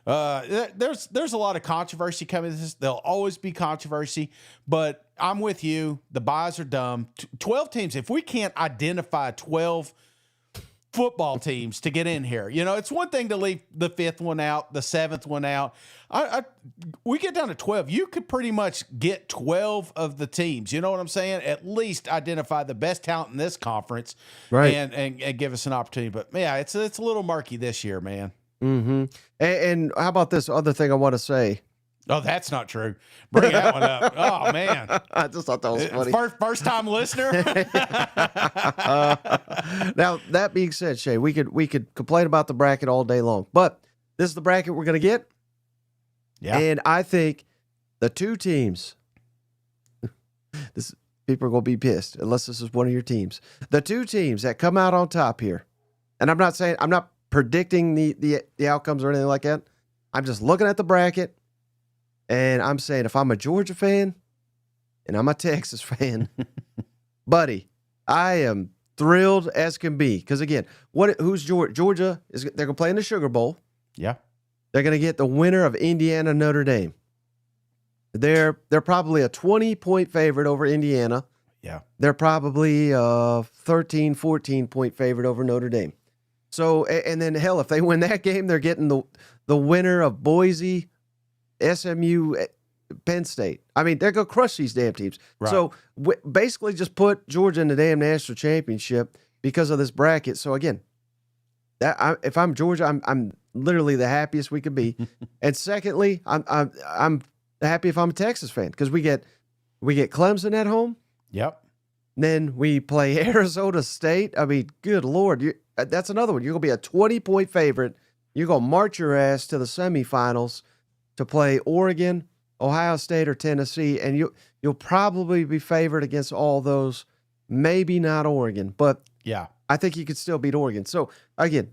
there's a lot of controversy coming to this. There'll always be controversy, but I'm with you. The buys are dumb. 12 teams. If we can't identify 12 football teams to get in here, it's one thing to leave the 5th one out, the 7th one out. We get down to 12. You could pretty much get 12 of the teams. You know what I'm saying? At least identify the best talent in this conference, Right. and give us an opportunity. But yeah, it's a little murky this year, man. Mm-hmm. And how about this other thing I want to say? Oh, that's not true. Bring that one up. Oh man, I just thought that was funny. First time listener. Now that being said, Shay, we could complain about the bracket all day long, but this is the bracket we're going to get. Yeah, and I think the 2 teams. People are going to be pissed unless this is one of your teams. The 2 teams that come out on top here, and I'm not predicting the outcomes or anything like that. I'm just looking at the bracket. And I'm saying, if I'm a Georgia fan and I'm a Texas fan, buddy, I am thrilled as can be. Because again, who's Georgia? Georgia they're going to play in the Sugar Bowl. Yeah, they're going to get the winner of Indiana Notre Dame. They're probably a 20-point favorite over Indiana. Yeah, they're probably a 13, 14-point favorite over Notre Dame. So, and then hell, if they win that game, they're getting the winner of Boise, SMU, Penn State. I mean, they're going to crush these damn teams. Right. So basically just put Georgia in the damn national championship because of this bracket. So again, if I'm Georgia, I'm literally the happiest we could be. And secondly, I'm happy if I'm a Texas fan because we get Clemson at home. Yep. Then we play Arizona State. I mean, good Lord, that's another one. You're going to be a 20-point favorite. You're going to march your ass to the semifinals to play Oregon, Ohio State, or Tennessee, and you'll probably be favored against all those. Maybe not Oregon, but yeah, I think you could still beat Oregon. So again,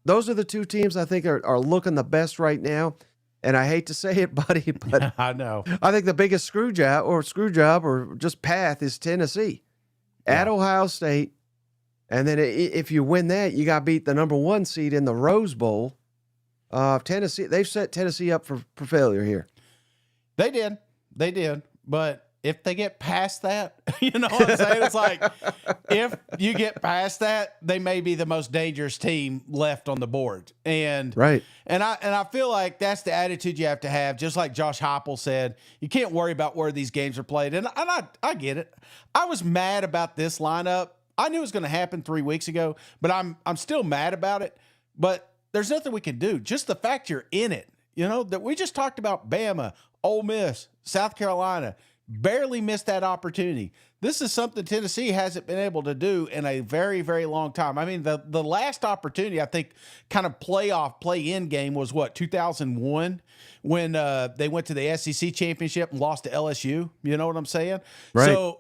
those are the 2 teams I think are looking the best right now. And I hate to say it, buddy, but I know. I think the biggest screw job or just path is Tennessee at Ohio State. And then if you win that, you got to beat the number 1 seed in the Rose Bowl. Tennessee, they've set Tennessee up for failure here. They did. But if they get past that, you know what I'm saying? It's like, if you get past that, they may be the most dangerous team left on the board. And Right. And I feel like that's the attitude you have to have. Just like Josh Heupel said, you can't worry about where these games are played. And I get it. I was mad about this lineup. I knew it was going to happen 3 weeks ago, but I'm still mad about it. But there's nothing we can do. Just the fact you're in it, you know, that we just talked about Bama, Ole Miss, South Carolina, barely missed that opportunity. This is something Tennessee hasn't been able to do in a very, very long time. I mean, the last opportunity, I think, kind of play-in game was what, 2001, when they went to the SEC championship and lost to LSU. You know what I'm saying? Right. So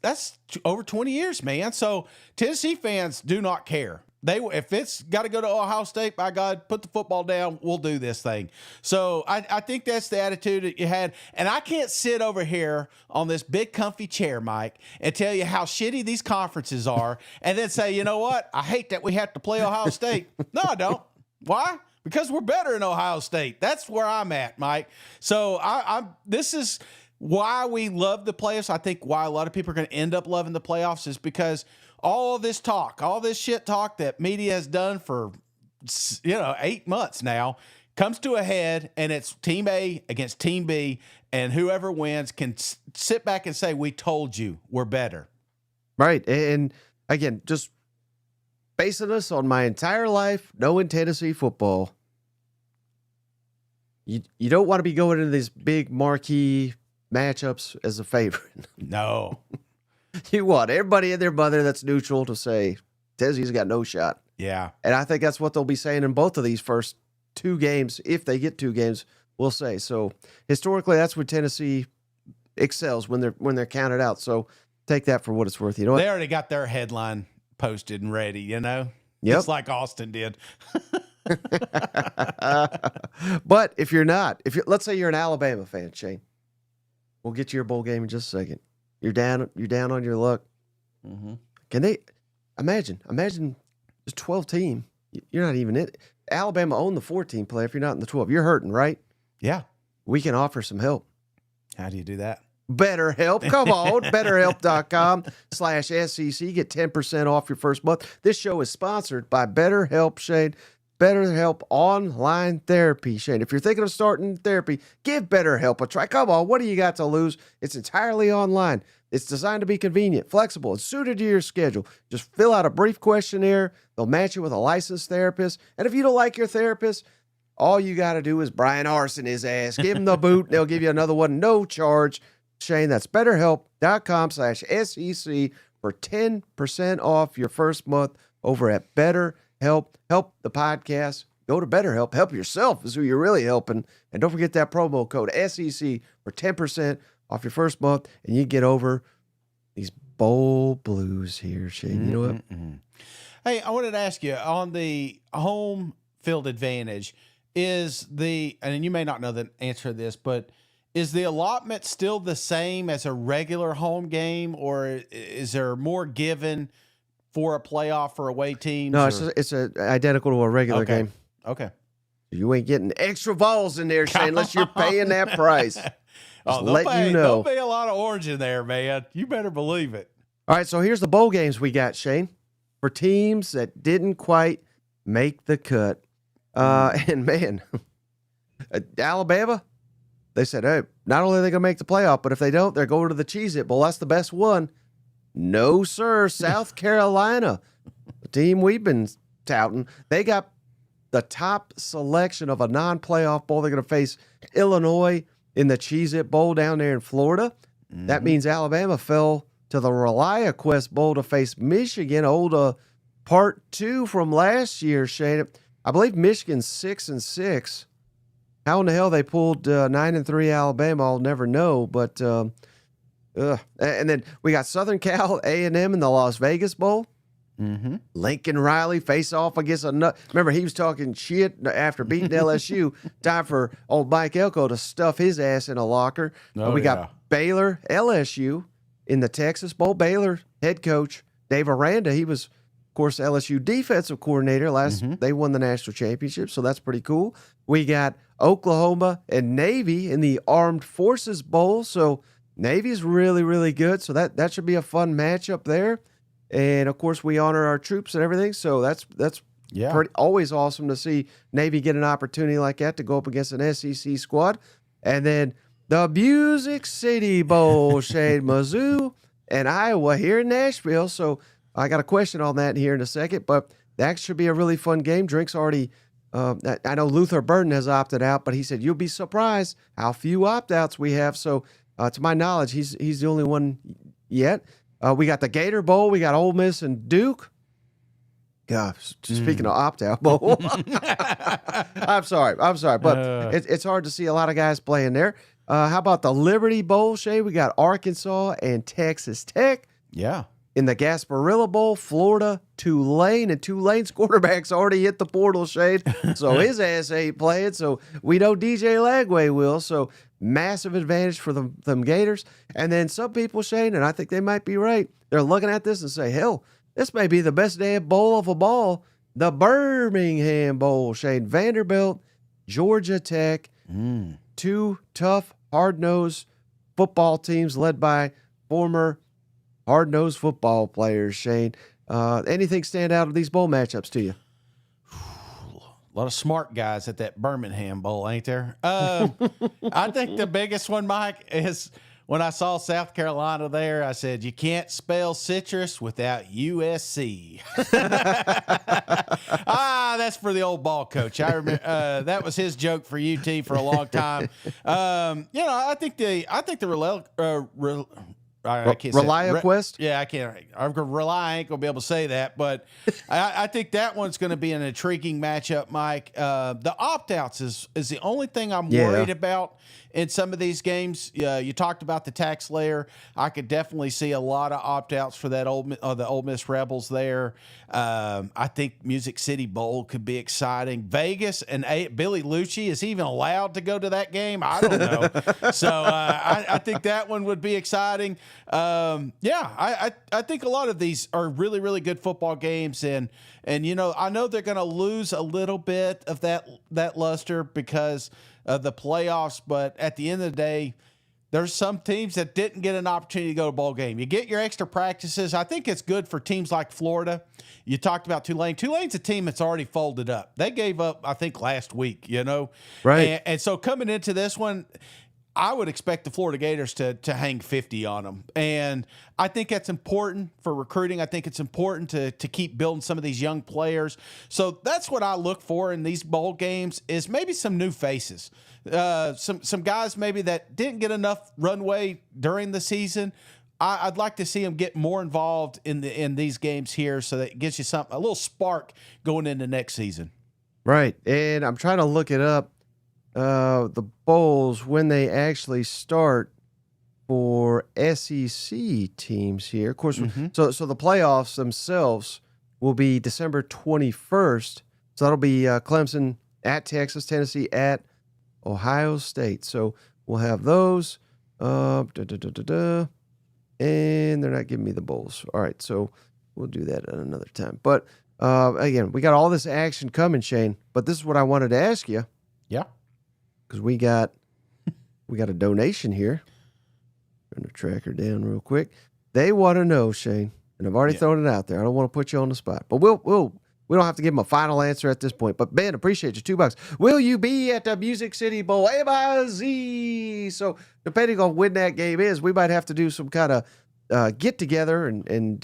that's over 20 years, man. So Tennessee fans do not care. If it's got to go to Ohio State, by God, put the football down. We'll do this thing. So I think that's the attitude that you had. And I can't sit over here on this big comfy chair, Mike, and tell you how shitty these conferences are and then say, you know what? I hate that we have to play Ohio State. No, I don't. Why? Because we're better in Ohio State. That's where I'm at, Mike. So this is why we love the playoffs. I think why a lot of people are going to end up loving the playoffs is because all this talk, all this shit talk that media has done for, 8 months now comes to a head, and it's Team A against Team B, and whoever wins can sit back and say, we told you we're better. Right. And again, just basing this on my entire life, knowing Tennessee football, you don't want to be going into these big marquee matchups as a favorite. No. You want everybody and their mother that's neutral to say Tennessee's got no shot. Yeah. And I think that's what they'll be saying in both of these first 2 games. If they get 2 games, we'll say. So historically, that's where Tennessee excels when they're counted out. So take that for what it's worth. You know what? They already got their headline posted and ready, you know? Yep. Just like Austin did. But if you're not, let's say you're an Alabama fan, Shane, we'll get to your bowl game in just a second. You're down on your luck. Mm-hmm. Can they imagine just 12 team? You're not even in it. Alabama owned the 14 play. If you're not in the 12, you're hurting, right? Yeah. We can offer some help. How do you do that? BetterHelp. Come on. BetterHelp.com/SEC. Get 10% off your first month. This show is sponsored by BetterHelp, Shane. BetterHelp online therapy, Shane. If you're thinking of starting therapy, give BetterHelp a try. Come on, what do you got to lose? It's entirely online. It's designed to be convenient, flexible, and suited to your schedule. Just fill out a brief questionnaire. They'll match you with a licensed therapist. And if you don't like your therapist, all you got to do is Brian Arson his ass. Give him the boot. They'll give you another one, no charge. Shane, that's BetterHelp.com/SEC for 10% off your first month over at BetterHelp. Help the podcast. Go to BetterHelp. Help yourself is who you're really helping. And don't forget that promo code SEC for 10% off your first month. And you get over these bowl blues here, Shane. You know what? Mm-hmm. Hey, I wanted to ask you on the home field advantage, and you may not know the answer to this, but is the allotment still the same as a regular home game, or is there more given for a playoff for away teams? No, it's identical to a regular game. Okay. You ain't getting extra balls in there, Shane, unless you're paying that price. Just There'll be a lot of orange in there, man. You better believe it. All right, so here's the bowl games we got, Shane, for teams that didn't quite make the cut. And, man, Alabama, they said, hey, not only are they going to make the playoff, but if they don't, they're going to the Cheez-It Bowl. That's the best one. No, sir. South Carolina, the team we've been touting, they got the top selection of a non-playoff bowl. They're going to face Illinois in the Cheez-It Bowl down there in Florida. Mm-hmm. That means Alabama fell to the ReliaQuest Bowl to face Michigan, part 2 from last year, Shane. I believe Michigan's 6-6. How in the hell they pulled 9-3 Alabama, I'll never know. But and then we got Southern Cal, A&M in the Las Vegas Bowl. Mm-hmm. Lincoln Riley face off against remember, he was talking shit after beating LSU. Time for old Mike Elko to stuff his ass in a locker. We got Baylor, LSU in the Texas Bowl. Baylor head coach Dave Aranda, he was Of course, LSU defensive coordinator they won the national championship, so that's pretty cool. We got Oklahoma and Navy in the Armed Forces Bowl, so Navy's really, really good. So that should be a fun matchup there. And of course, we honor our troops and everything, so that's always awesome to see Navy get an opportunity like that to go up against an SEC squad. And then the Music City Bowl, Shane, Mizzou and Iowa here in Nashville. So I got a question on that here in a second, but that should be a really fun game. Drink's already, I know Luther Burden has opted out, but he said, you'll be surprised how few opt-outs we have. So to my knowledge, he's the only one yet. We got the Gator Bowl. We got Ole Miss and Duke. God, speaking of opt-out bowl. I'm sorry. But it's hard to see a lot of guys playing there. How about the Liberty Bowl, Shay? We got Arkansas and Texas Tech. Yeah. In the Gasparilla Bowl, Florida, Tulane. And Tulane's quarterback's already hit the portal, Shade. So his ass ain't playing. So we know DJ Lagway will. So massive advantage for them Gators. And then some people, Shane, and I think they might be right, they're looking at this and say, hell, this may be the best damn bowl of a ball. The Birmingham Bowl, Shane. Vanderbilt, Georgia Tech. Two tough, hard-nosed football teams led by former hard-nosed football players, Shane. Anything stand out of these bowl matchups to you? A lot of smart guys at that Birmingham Bowl, ain't there? I think the biggest one, Mike, is when I saw South Carolina there, I said, you can't spell citrus without USC. That's for the old ball coach. I remember that was his joke for UT for a long time. I think the I can't say ReliaQuest? Yeah, I can't. I ain't gonna be able to say that, but I think that one's going to be an intriguing matchup, Mike. The opt-outs is the only thing I'm worried about in some of these games. You talked about the tax layer. I could definitely see a lot of opt-outs for that the Ole Miss Rebels there. I think Music City Bowl could be exciting. Vegas and Billy Lucci, is he even allowed to go to that game? I don't know. So I think that one would be exciting. I think a lot of these are really, really good football games, and I know they're going to lose a little bit of that luster because of the playoffs, but at the end of the day, there's some teams that didn't get an opportunity to go to a bowl game. You get your extra practices. I think it's good for teams like Florida. You talked about Tulane. Tulane's a team that's already folded up. They gave up, I think, last week, Right. And so coming into this one, I would expect the Florida Gators to hang 50 on them. And I think that's important for recruiting. I think it's important to keep building some of these young players. So that's what I look for in these bowl games is maybe some new faces. Some guys maybe that didn't get enough runway during the season. I'd like to see them get more involved in these games here so that it gives you a little spark going into next season. Right. And I'm trying to look it up. The bowls when they actually start for SEC teams here. Of course, so the playoffs themselves will be December 21st. So that'll be Clemson at Texas, Tennessee at Ohio State. So we'll have those. And they're not giving me the bowls. All right, so we'll do that at another time. But again, we got all this action coming, Shane. But this is what I wanted to ask you. Yeah. Because we got a donation here. Trying to track her down real quick. They want to know, Shane, and I've already thrown it out there. I don't want to put you on the spot, but we don't have to give them a final answer at this point. But Ben, appreciate you, $2. Will you be at the Music City Bowl? So depending on when that game is, we might have to do some kind of get together and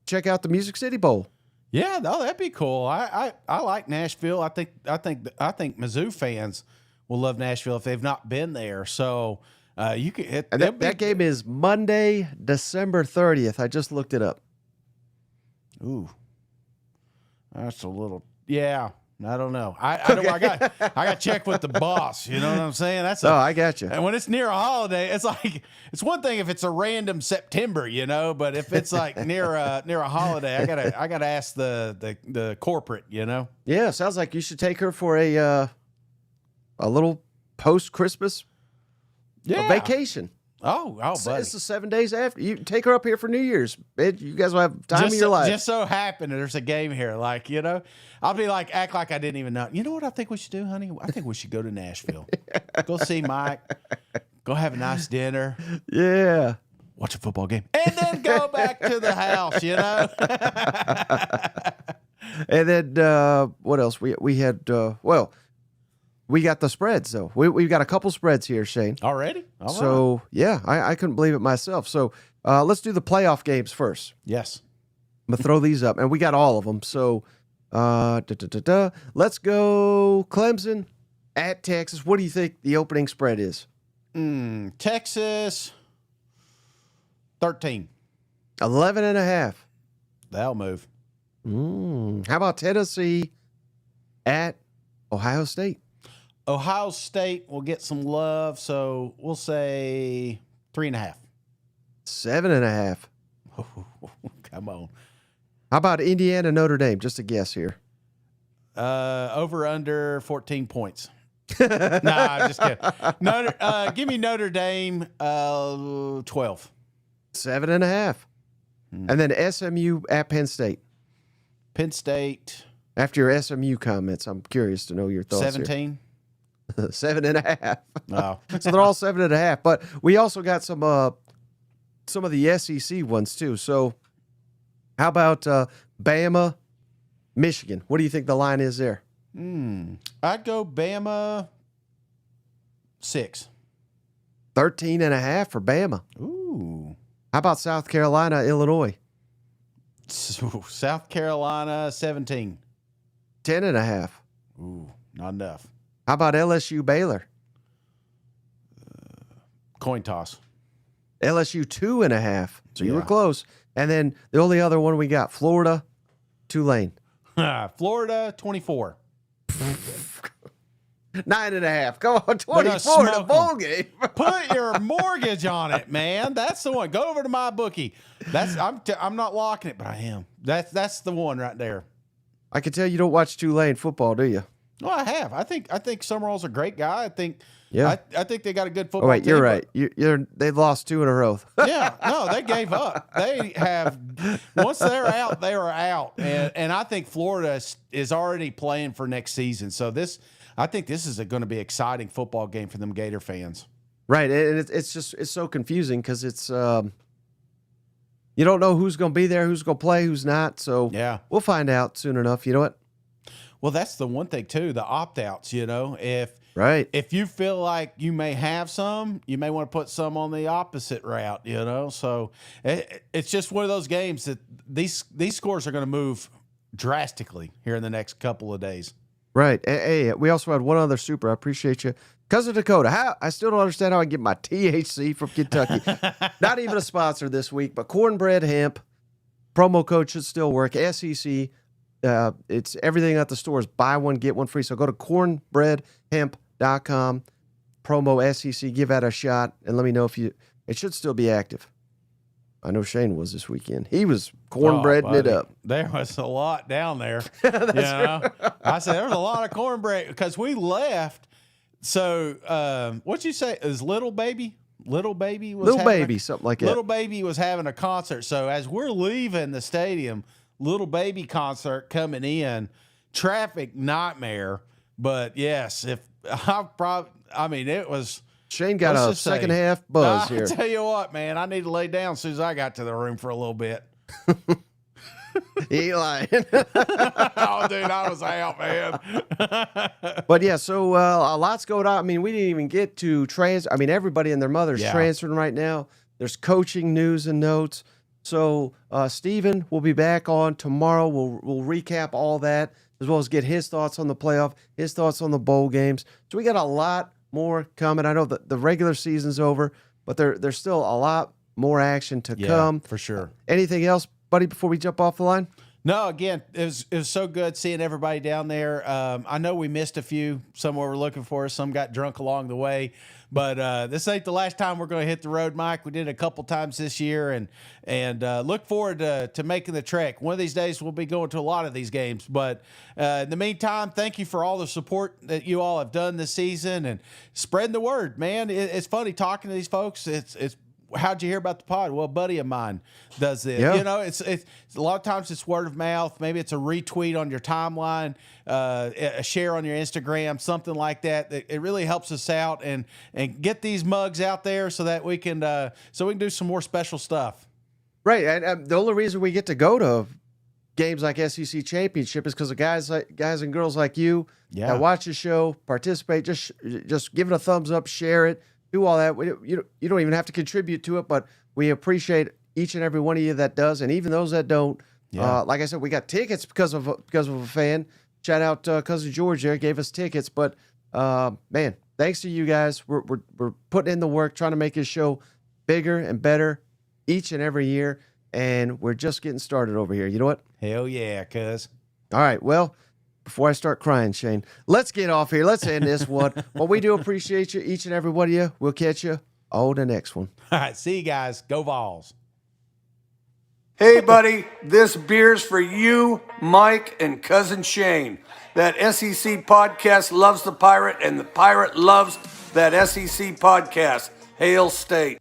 check out the Music City Bowl. Yeah, no, that'd be cool. I like Nashville. I think Mizzou fans will love Nashville if they've not been there. So you can hit that game is Monday, December 30th. I just looked it up. Ooh, that's a little. Yeah, I don't know. I got to check with the boss. You know what I'm saying? I got you. And when it's near a holiday, it's like it's one thing if it's a random September, but if it's like near a holiday, I gotta ask the corporate. Yeah, sounds like you should take her for a little post-Christmas vacation. It's buddy. the 7 days after. You take her up here for New Year's. You guys will have time of your life. Just so happened there's a game here. Like, I'll be like, act like I didn't even know. You know what I think we should do, honey? I think we should go to Nashville. Go see Mike. Go have a nice dinner. Yeah. Watch a football game. And then go back to the house, And then what else? We had, we got the spreads, though. We've got a couple spreads here, Shane. Already? All So, right. yeah, I couldn't believe it myself. So let's do the playoff games first. Yes. I'm going to throw these up. And we got all of them. So let's go Clemson at Texas. What do you think the opening spread is? Texas, 13. 11.5. That'll move. How about Tennessee at Ohio State? Ohio State will get some love, so we'll say 3.5. 7.5. Come on. How about Indiana Notre Dame? Just a guess here. Over under 14 points. Nah, just kidding. Give me Notre Dame 12. 7.5. And then SMU at Penn State. Penn State After your SMU comments, I'm curious to know your thoughts. 17. Here. 7.5. Oh. So they're all 7.5. But we also got some of the SEC ones too. So how about Bama, Michigan? What do you think the line is there? I'd go Bama 6. 13.5 for Bama. Ooh. How about South Carolina, Illinois? South Carolina 17. 10.5. Ooh, not enough. How about LSU, Baylor? Coin toss. LSU 2.5. So you were Yeah. close. And then the only other one we got, Florida, Tulane. Florida 24. 9.5. Come on, They're 24 gonna in a smoke bowl 'em. game. Put your mortgage on it, man. That's the one. Go over to my bookie. I'm not locking it, but I am. That's the one right there. I can tell you don't watch Tulane football, do you? No, I have. I think Summerall's a great guy. I think they got a good football Oh, wait, team. you're right. They've lost 2 in a row. Yeah, no, they gave up. They have once they're out, they are out, and I think Florida is already playing for next season. So I think this is going to be an exciting football game for them Gator fans. Right, and it's so confusing because it's you don't know who's going to be there, who's going to play, who's not. So Yeah. we'll find out soon enough. You know what? Well, that's the one thing too, the opt-outs. Right. If you feel like you may have some, you may want to put some on the opposite route. So it's just one of those games that these scores are going to move drastically here in the next couple of days. Right. Hey, we also had one other super. I appreciate you. Cousin Dakota, I still don't understand how I get my THC from Kentucky. Not even a sponsor this week, but Cornbread Hemp. Promo code should still work. SEC. It's everything at the stores. Buy one, get one free. So go to cornbreadhemp.com. Promo SEC. Give that a shot. And let me know it should still be active. I know Shane was this weekend. He was cornbreading it up. There was a lot down there. I said there was a lot of cornbread because we left. So what'd you say? Is Little Baby? Little Baby was Something like that. Little Baby was having a concert. So as we're leaving the stadium, Little Baby concert coming in, traffic nightmare. But yes, it was. Shane got a second half buzz here. I tell you what, man, I need to lay down as soon as I got to the room for a little bit. He ain't lying. Oh, dude, I was out, man. But yeah, so a lot's going on. I mean, we didn't even get to everybody and their mother's transferring right now. There's coaching news and notes. So Steven will be back on tomorrow. We'll recap all that as well as get his thoughts on the playoff, his thoughts on the bowl games. So we got a lot more coming. I know that the regular season's over, but there's still a lot more action to come. For sure. Anything else, buddy, before we jump off the line? No, again, it was so good seeing everybody down there. I know we missed a few. Some were looking for us. Some got drunk along the way. But this ain't the last time we're going to hit the road, Mike. We did it a couple times this year, and look forward to making the trek. One of these days, we'll be going to a lot of these games. But in the meantime, thank you for all the support that you all have done this season and spreading the word, man. It's funny talking to these folks. It's how'd you hear about the pod? Well, a buddy of mine does this. Yeah. You know, it's a lot of times it's word of mouth. Maybe it's a retweet on your timeline, a share on your Instagram, something like that. It really helps us out and get these mugs out there so that we can do some more special stuff. Right. And the only reason we get to go to games like SEC Championship is because of guys and girls like you that watch the show, participate, just give it a thumbs up, share it. Do all that. You don't even have to contribute to it, but we appreciate each and every one of you that does, and even those that don't. Yeah. Like I said, we got tickets because of a fan. Shout out cousin George there, gave us tickets. But man, thanks to you guys. We're putting in the work, trying to make this show bigger and better each and every year, and we're just getting started over here. You know what? Hell yeah, cuz. All right. Well, before I start crying, Shane, let's get off here. Let's end this one. Well, we do appreciate you, each and every one of you. We'll catch you on the next one. All right, see you guys. Go Vols. Hey, buddy, this beer's for you, Mike, and cousin Shane. That SEC podcast loves the Pirate, and the Pirate loves that SEC podcast. Hail State.